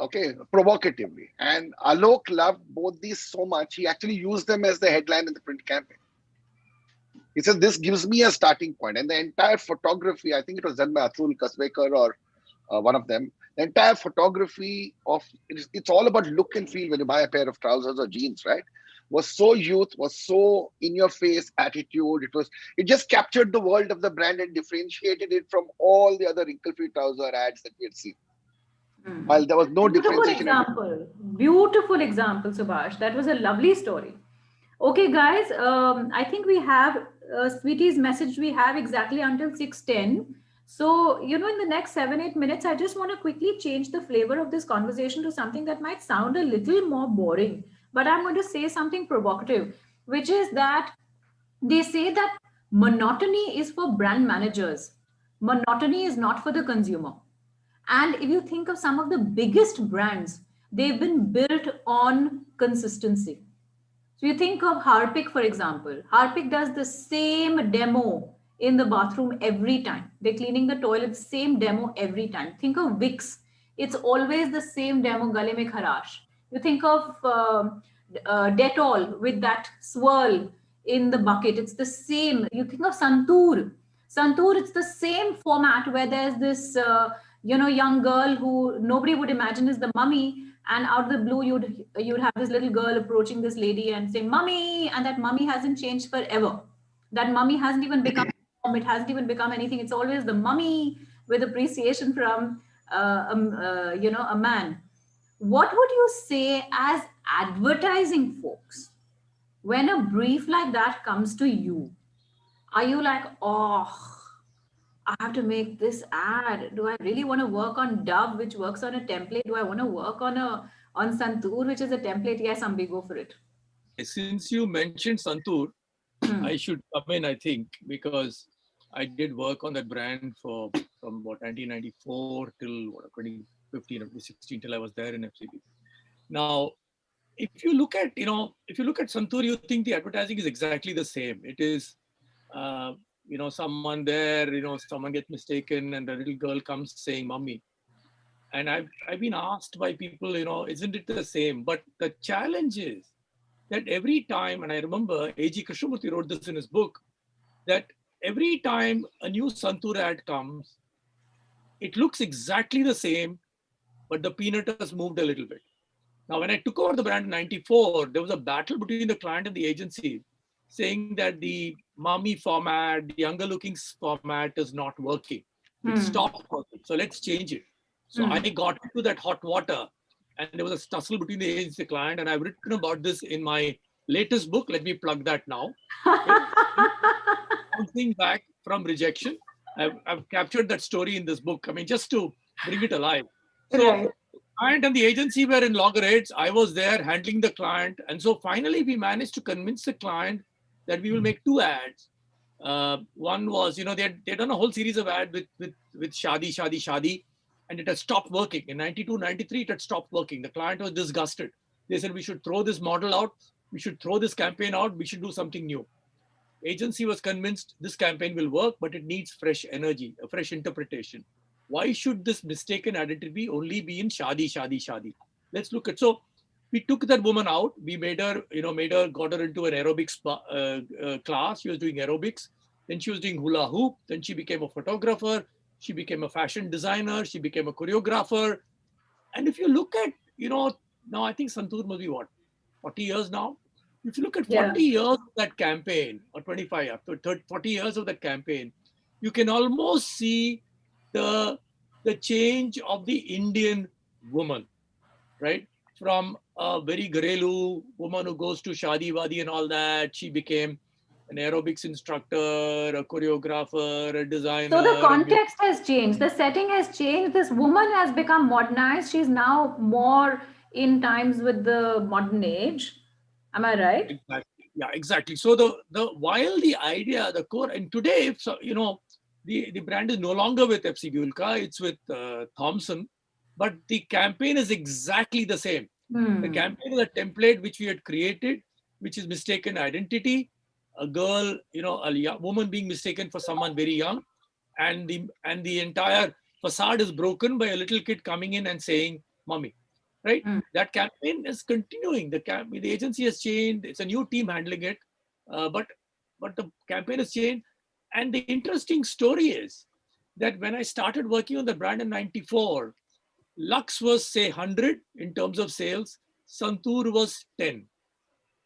Okay, provocatively. And Alok loved both these so much, he actually used them as the headline in the print campaign. He said, this gives me a starting point. And the entire photography, I think it was done by Atul Kasbekar or one of them. The entire photography of, it's all about look and feel when you buy a pair of trousers or jeans, right? Was so youth, was so in your face attitude. It just captured the world of the brand and differentiated it from all the other wrinkle-free trouser ads that we had seen. While there was no differentiation. Beautiful example, Subhash. That was a lovely story. Okay, guys, I think we have Sweetie's message. We have exactly until 6:10. So, in the next 7-8 minutes, I just want to quickly change the flavor of this conversation to something that might sound a little more boring, but I'm going to say something provocative, which is that they say that monotony is for brand managers. Monotony is not for the consumer. And if you think of some of the biggest brands, they've been built on consistency. So you think of Harpic, for example. Harpic does the same demo in the bathroom every time. They're cleaning the toilet, same demo every time. Think of Vicks. It's always the same demo, Gale Mein Kharash. You think of Dettol with that swirl in the bucket. It's the same. You think of Santoor. Santoor, it's the same format where there's this, young girl who nobody would imagine is the mummy. And out of the blue, you'd have this little girl approaching this lady and saying, "Mummy," and that mummy hasn't changed forever. That mummy hasn't even become, it hasn't even become anything. It's always the mummy with appreciation from, a man. What would you say as advertising folks when a brief like that comes to you? Are you like, oh, I have to make this ad. Do I really want to work on Dove, which works on a template? Do I want to work on Santoor, which is a template? Yes, Ambi, go for it. Since you mentioned Santoor, I should come in, I think, because I did work on that brand from 1994 till 2015 or 2016 till I was there in FCB. Now, if you look at Santoor, you think the advertising is exactly the same. It is, someone there, someone gets mistaken and the little girl comes saying, "Mummy." And I've been asked by people, isn't it the same? But the challenge is that every time, and I remember A.G. Krishnamurthy wrote this in his book, that every time a new Santoor ad comes, it looks exactly the same, but the peanut has moved a little bit. Now, when I took over the brand in 94, there was a battle between the client and the agency saying that the mommy format, the younger looking format is not working. It stopped working. So let's change it. So I got into that hot water and there was a tussle between the agency and the client. And I've written about this in my latest book. Let me plug that now. Bouncing back from rejection. I've captured that story in this book. I mean, just to bring it alive. So the client and the agency were in loggerheads. I was there handling the client. And so finally we managed to convince the client that we will make 2 ads. One was, they'd done a whole series of ads with Shadi, Shadi, Shadi, and it had stopped working. In 92, 93, it had stopped working. The client was disgusted. They said we should throw this model out we should throw this campaign out. We should do something new. Agency was convinced this campaign will work, but it needs fresh energy, a fresh interpretation. Why should this mistaken identity only be in shadi, shadi, shadi? Let's look at, so we took that woman out. We made her, got her into an aerobics class. She was doing aerobics. Then she was doing hula hoop. Then she became a photographer. She became a fashion designer. She became a choreographer. And if you look at, now I think Santoor must be what, 40 years now? If you look at 40 years of that campaign, or 25, 40 years of that campaign, you can almost see the change of the Indian woman, right? From a very Gharelu woman who goes to Shadi Wadi and all that, she became an aerobics instructor, a choreographer, a designer. So the context has changed. The setting has changed. This woman has become modernized. She's now more in times with the modern age. Am I right? Exactly. Yeah, exactly. So while the idea, the core, and today, so, the brand is no longer with FCB Ulka, it's with Thomson, but the campaign is exactly the same. The campaign is a template which we had created, which is mistaken identity, a girl, a young woman being mistaken for someone very young, and the entire facade is broken by a little kid coming in and saying, "Mommy." Right? That campaign is continuing. The agency has changed. It's a new team handling it, but the campaign has changed. And the interesting story is that when I started working on the brand in '94, Lux was say 100 in terms of sales. Santoor was 10,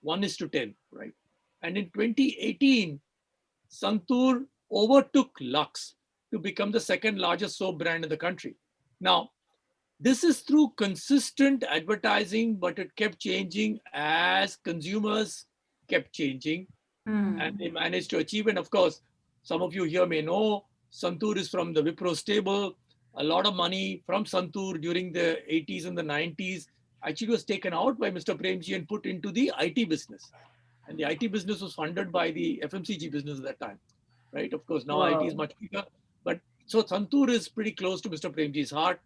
1:10, right? And in 2018, Santoor overtook Lux to become the second largest soap brand in the country. Now, this is through consistent advertising, but it kept changing as consumers kept changing, and they managed to achieve. And of course, some of you here may know, Santoor is from the Wipro stable. A lot of money from Santoor during the 80s and the 90s actually was taken out by Mr. Premji and put into the IT business. And the IT business was funded by the FMCG business at that time, right? Of course, now IT is much bigger. But so Santoor is pretty close to Mr. Premji's heart.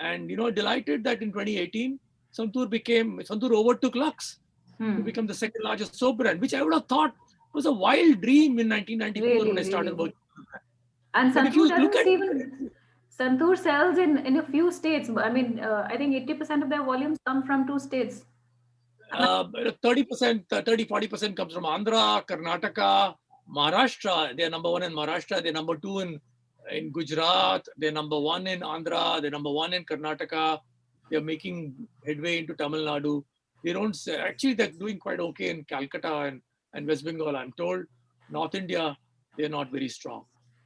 And, delighted that in 2018, Santoor overtook Lux to become the second largest soap brand, which I would have thought was a wild dream in 1994 when I started working. And Santoor sells in a few states. I mean, I think 80% of their volumes come from 2 states. 30%, 40% comes from Andhra, Karnataka, Maharashtra. They're number 1 in Maharashtra. They're number 2 in Gujarat. They're number 1 in Andhra. They're number 1 in Karnataka. They're making headway into Tamil Nadu. They don't say, actually, they're doing quite okay in Calcutta and West Bengal, I'm told. North India, they're not very strong.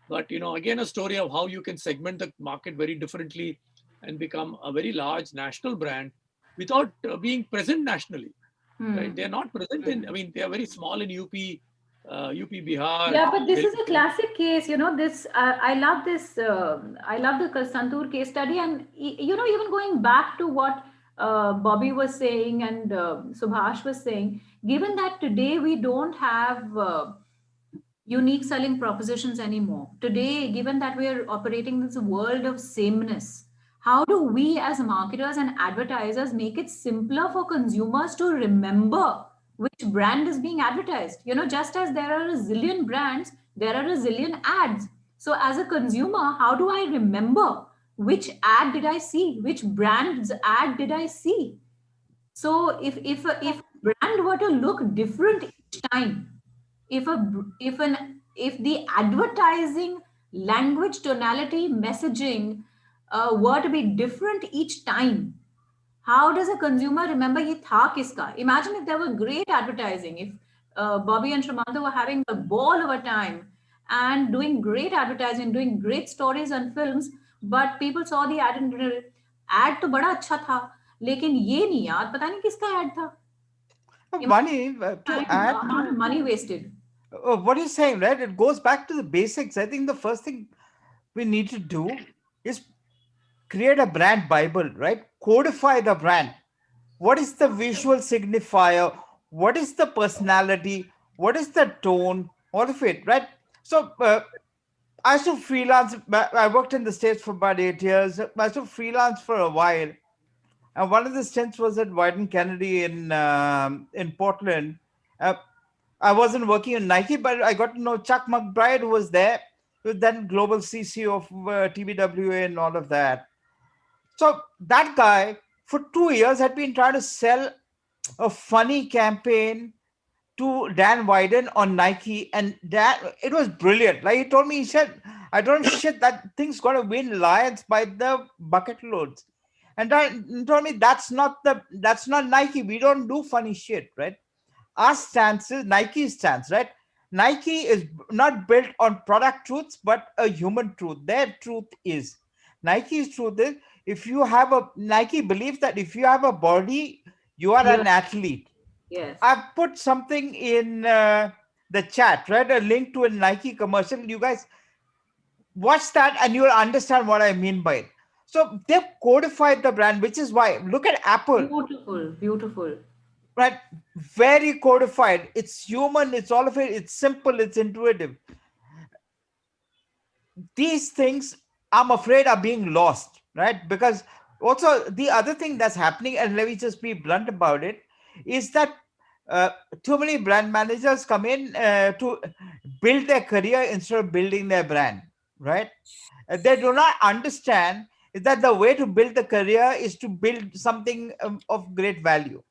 But, again, a story of how you can segment the market very differently and become a very large national brand without being present nationally. Right? They're not present they are very small in UP, Bihar. Yeah, but this is a classic case, this, I love this, I love the Santoor case study. And, even going back to what Bobby was saying and Subhash was saying, given that today we don't have unique selling propositions anymore. Today, given that we are operating in this world of sameness, how do we as marketers and advertisers make it simpler for consumers to remember which brand is being advertised? Just as there are a zillion brands, there are a zillion ads. So as a consumer, how do I remember which ad did I see? Which brand's ad did I see? So if a brand were to look different each time, if the advertising language, tonality, messaging were to be different each time, how does a consumer remember ye tha kiska? Imagine if there were great advertising, if Bobby and Shamanta were having a ball of a time and doing great advertising, doing great stories and films, but people saw the ad and ad to bada acha tha, lekin ye nahi yaad, pata nahi kiska ad tha. Money wasted. What you're saying, right? It goes back to the basics. I think the first thing we need to do is create a brand Bible, right? Codify the brand. What is the visual signifier? What is the personality? What is the tone? All of it, right? So I used to freelance. I worked in the States for about 8 years. I used to freelance for a while. And one of the stints was at Wyden Kennedy in Portland. I wasn't working in Nike, but I got to know Chuck McBride, who was there, who was then global CC of TBWA and all of that. So that guy, for 2 years, had been trying to sell a funny campaign to Dan Wyden on Nike, and it was brilliant. Like he told me, he said, I don't shit that thing's gonna win Lions by the bucket loads. And Dan told me that's not Nike. We don't do funny shit, right? Our stance is Nike's stance, right? Nike is not built on product truths, but a human truth. Their truth is Nike's truth is Nike believes that if you have a body, you are an athlete. Yes. I've put something in the chat, right? A link to a Nike commercial. You guys watch that and you'll understand what I mean by it. So they've codified the brand, which is why, look at Apple. Beautiful, beautiful. Right? Very codified. It's human. It's all of it. It's simple. It's intuitive. These things, I'm afraid, are being lost, right? Because also the other thing that's happening, and let me just be blunt about it, is that too many brand managers come in to build their career instead of building their brand, right? They do not understand that the way to build the career is to build something of great value,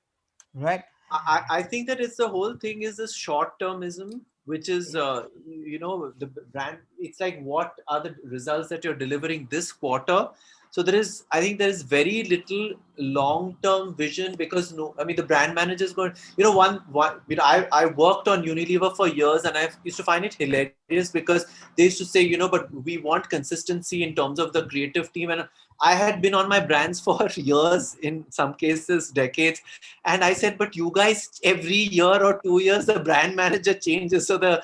right? I think that it's the whole thing is this short-termism, which is, the brand. It's like, what are the results that you're delivering this quarter? So I think there is very little long-term vision, because the brand manager is going, I worked on Unilever for years, and I used to find it hilarious because they used to say, but we want consistency in terms of the creative team. And I had been on my brands for years, in some cases decades, and I said, but you guys, every year or 2 years, the brand manager changes. So the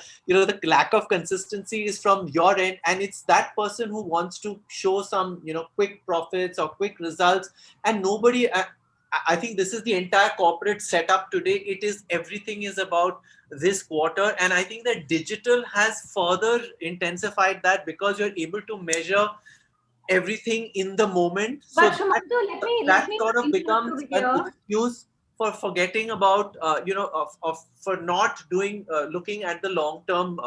lack of consistency is from your end, and it's that person who wants to show some quick profits or quick results, and nobody. I think this is the entire corporate setup today. It is, everything is about this quarter, and I think that digital has further intensified that, because you're able to measure everything in the moment. But So Shumanta, that sort of becomes an excuse for forgetting about, for not doing, looking at the long-term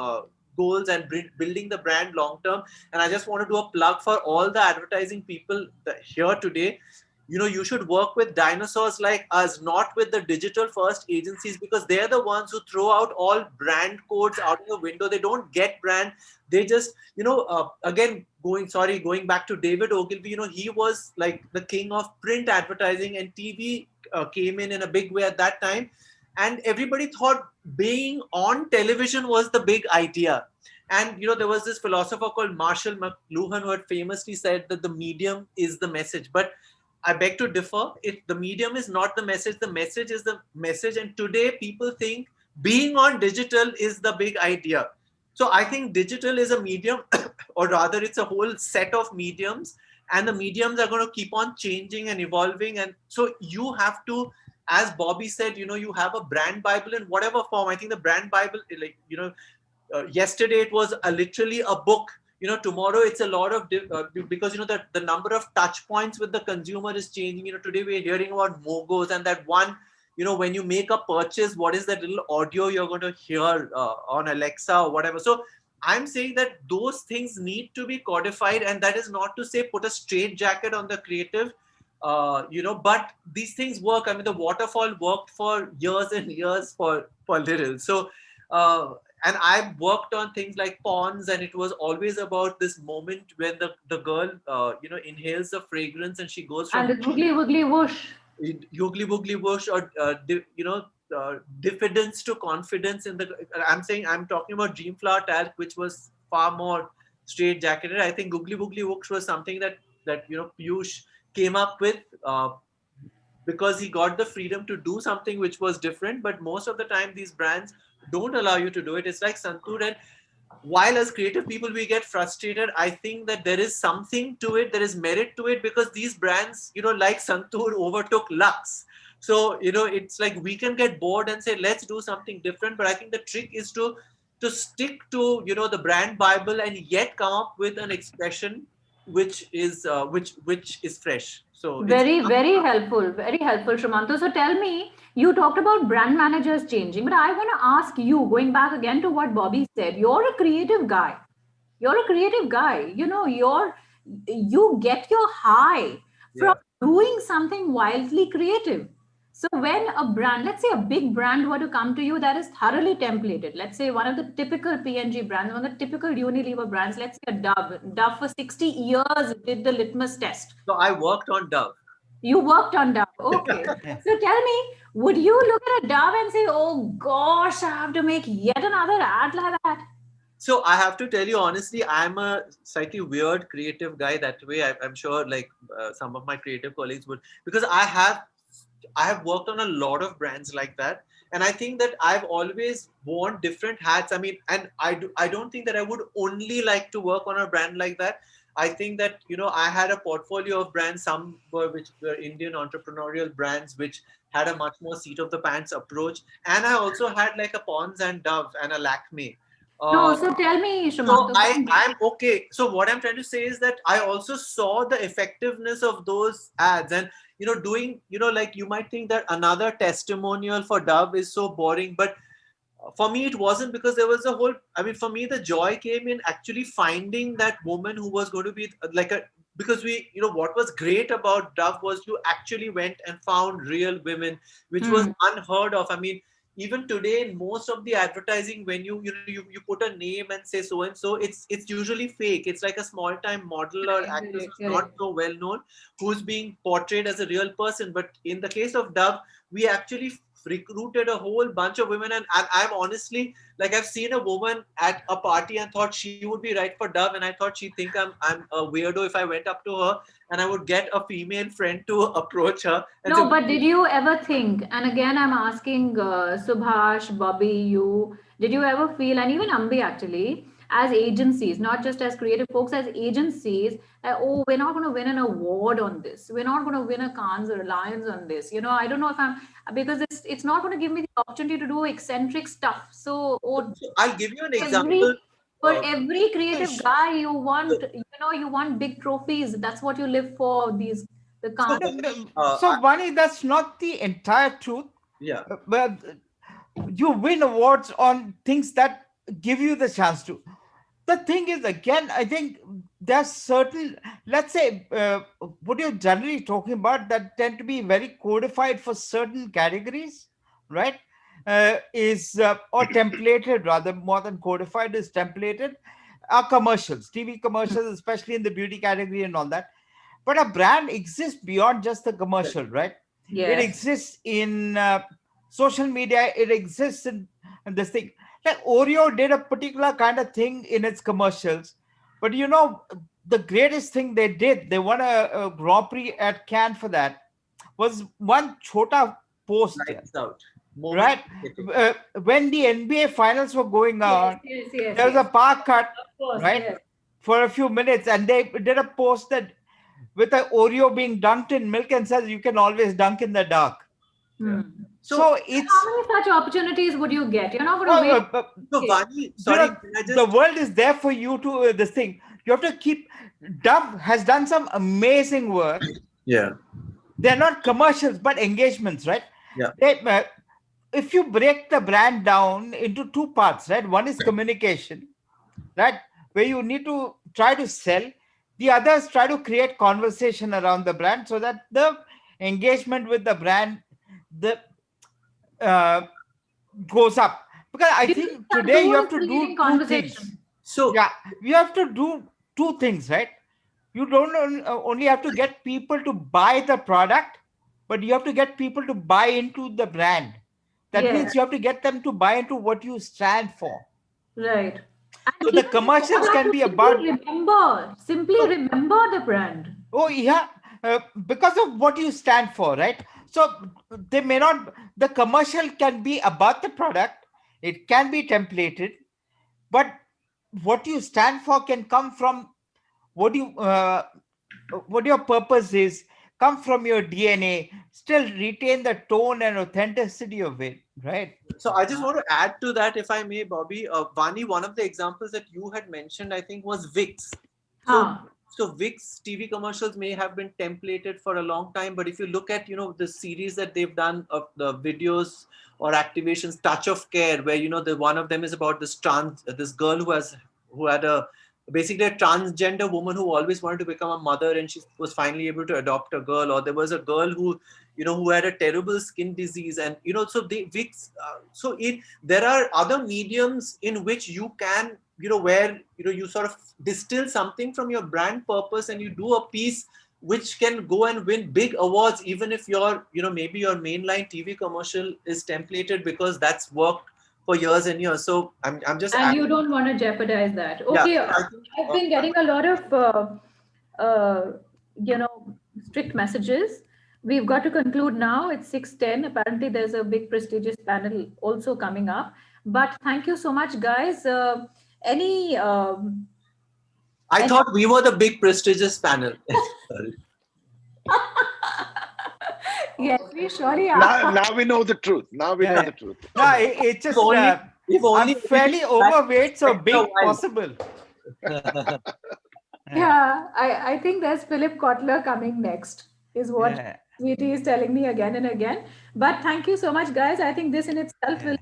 goals and building the brand long-term. And I just want to do a plug for all the advertising people here today. You should work with dinosaurs like us, not with the digital first agencies, because they're the ones who throw out all brand codes out of the window. They don't get brand. They just, again, going back to David Ogilvy, he was like the king of print advertising, and TV came in a big way at that time. And everybody thought being on television was the big idea. And, there was this philosopher called Marshall McLuhan who had famously said that the medium is the message. But I beg to differ. The medium is not the message is the message. And today people think being on digital is the big idea. So I think digital is a medium, or rather it's a whole set of mediums, and the mediums are going to keep on changing and evolving. And so you have to, as Bobby said, you have a brand Bible in whatever form. I think the brand Bible, yesterday it was literally a book. Tomorrow it's a lot of, because, the number of touch points with the consumer is changing. Today we're hearing about Mogos, and that one, when you make a purchase, what is that little audio you're going to hear on Alexa or whatever. So I'm saying that those things need to be codified, and that is not to say put a straight jacket on the creative, but these things work. The waterfall worked for years and years for little. So, and I've worked on things like Pond's, and it was always about this moment when the girl, inhales the fragrance and she goes from... And the googly woogly whoosh. Googly woogly whoosh, or, diffidence to confidence in the... I'm talking about Dream Flower Talc, which was far more straight jacketed. I think googly woogly whoosh was something that Piyush came up with, because he got the freedom to do something which was different. But most of the time these brands don't allow you to do it. It's like Santoor, and while as creative people we get frustrated, I think that there is something to it, there is merit to it, because these brands, like Santoor, overtook Lux. So, it's like we can get bored and say, let's do something different. But I think the trick is to stick to, the brand Bible, and yet come up with an expression which is fresh. So it's Very, very helpful, Shramanto. So tell me, you talked about brand managers changing, but I want to ask you, going back again to what Bobby said, you're a creative guy. You're a creative guy. You know, you get your high from doing something wildly creative. So when a brand, let's say a big brand were to come to you that is thoroughly templated, let's say one of the typical P&G brands, one of the typical Unilever brands, let's say a Dove. Dove for 60 years did the litmus test. So I worked on Dove. You worked on Dove. Okay. So tell me, would you look at a Dove and say, oh gosh, I have to make yet another ad like that? So I have to tell you honestly, I'm a slightly weird creative guy that way. I'm sure like some of my creative colleagues would, because I have worked on a lot of brands like that. And I think that I've always worn different hats. I mean, and I don't think that I would only like to work on a brand like that. I think that, you know, I had a portfolio of brands, some which were Indian entrepreneurial brands, which had a much more seat of the pants approach. And I also had like a Pond's and Dove and a Lakme. No, so tell me, So Shramanto. I'm okay. So what I'm trying to say is that I also saw the effectiveness of those ads, and you know, doing, you know, like you might think that another testimonial for Dove is so boring, but for me it wasn't, because there was a whole, I mean, for me the joy came in actually finding that woman who was going to be like a, because we, you know, what was great about Dove was you actually went and found real women, which was unheard of. I mean, even today in most of the advertising, when you put a name and say so and so, it's usually fake. It's like a small time model or actress who's not so well known, who's being portrayed as a real person. But in the case of Dove, we actually recruited a whole bunch of women, and I'm honestly, like, I've seen a woman at a party and thought she would be right for Dove, and I thought she'd think I'm a weirdo if I went up to her and I would get a female friend to approach her. And no, but did you ever think, and again I'm asking Subhash, Bobby, you, did you ever feel, and even Ambi actually, as agencies, not just as creative folks, as agencies, oh, we're not going to win an award on this, we're not going to win a Cannes or Lions on this, you know, I don't know if I'm, because it's not going to give me the opportunity to do eccentric stuff. So I'll give you an example. For every creative guy, you want, you know, you want big trophies. That's what you live for. These the Cannes. So Vani, that's not the entire truth. Yeah. But you win awards on things that give you the chance to. The thing is, again, I think there's certain, let's say, what you're generally talking about that tend to be very codified for certain categories, right? Or templated, rather, more than codified, is templated, are commercials, TV commercials, especially in the beauty category and all that. But a brand exists beyond just the commercial, right? Yes. It exists in social media. It exists in this thing. Like Oreo did a particular kind of thing in its commercials. But you know, the greatest thing they did, they won a Grand Prix at Cannes for that, was one Chota post. Right? When the NBA finals were going on, there was a park cut, right? For a few minutes, and they did a post that with an Oreo being dunked in milk and says you can always dunk in the dark. So it's, how many such opportunities would you get? You're not going to wait. So Vani, sorry, the world is there for you to this thing. You have to keep. Dove has done some amazing work. Yeah, they're not commercials but engagements, right? Yeah. If you break the brand down into two parts, right? One is communication, right? Where you need to try to sell. The others try to create conversation around the brand so that the engagement with the brand goes up. Because I think today you have to do two things. So yeah, you have to do two things, right? You don't only have to get people to buy the product, but you have to get people to buy into the brand. That means you have to get them to buy into what you stand for. Right. So the commercials can be about simply remember the brand. Oh yeah, because of what you stand for, right? So they may not. The commercial can be about the product. It can be templated, but what you stand for can come from what your purpose is. Come from your DNA. Still retain the tone and authenticity of it, right? So I just want to add to that, if I may, Bobby. Vani, one of the examples that you had mentioned, I think, was Vicks. So Vicks TV commercials may have been templated for a long time, but if you look at, you know, the series that they've done of the videos or activations, Touch of Care, where, you know, the one of them is about this girl who had basically a transgender woman who always wanted to become a mother, and she was finally able to adopt a girl. Or there was a girl who, you know, who had a terrible skin disease, and, you know, so Vicks. There are other mediums in which you can, you know, where, you know, you sort of distill something from your brand purpose and you do a piece which can go and win big awards, even if your, you know, maybe your mainline TV commercial is templated, because that's worked for years and years. So I'm just. And you don't want to jeopardize that. Okay, Yeah, I've been getting a lot of, you know, strict messages. We've got to conclude now. It's 6:10. Apparently, there's a big prestigious panel also coming up. But thank you so much, guys. I thought we were the big prestigious panel. Yes, we surely are. Now we know the truth. Now we know the truth. No, it's just I'm fairly overweight, so big possible. Yeah, I think there's Philip Kotler coming next, is what Sweetie is telling me again and again. But thank you so much, guys. I think this in itself will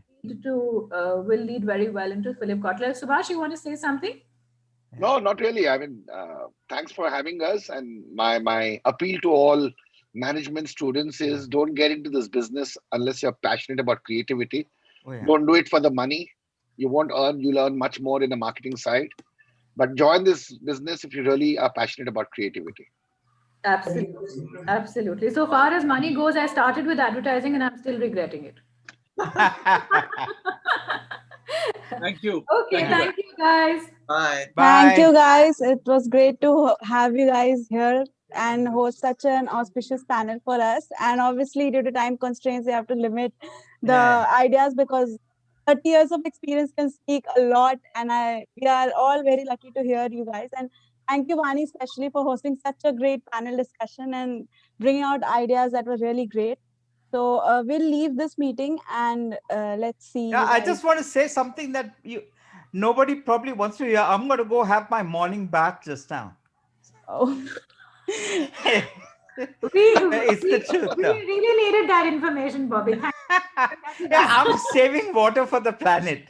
lead very well into Philip Kotler. Subhash, you want to say something? No, not really. I mean, thanks for having us. And my appeal to all management students is don't get into this business unless you're passionate about creativity. Don't do it for the money. You won't earn. You'll earn much more in the marketing side. But join this business if you really are passionate about creativity. Absolutely. Absolutely. So far as money goes, I started with advertising and I'm still regretting it. Thank you. Okay, thank you guys. Bye. Thank you guys. It was great to have you guys here and host such an auspicious panel for us. And obviously, due to time constraints, we have to limit the ideas because 30 years of experience can speak a lot. And we are all very lucky to hear you guys. And thank you, Vani, especially for hosting such a great panel discussion and bringing out ideas that were really great. So we'll leave this meeting and let's see. Yeah, I just want to say something that nobody probably wants to hear. I'm going to go have my morning bath just now. Oh. It's the truth. We really needed that information, Bobby. Yeah, I'm saving water for the planet.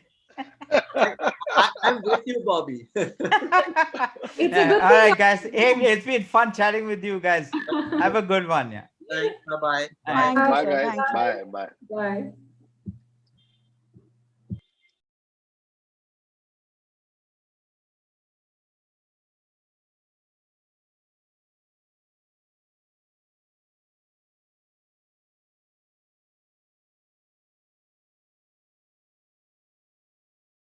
I'm with you, Bobby. It's a good all right, guys. Hey, it's been fun chatting with you guys. Have a good one. Yeah. Bye-bye. Bye, guys. Bye. Bye.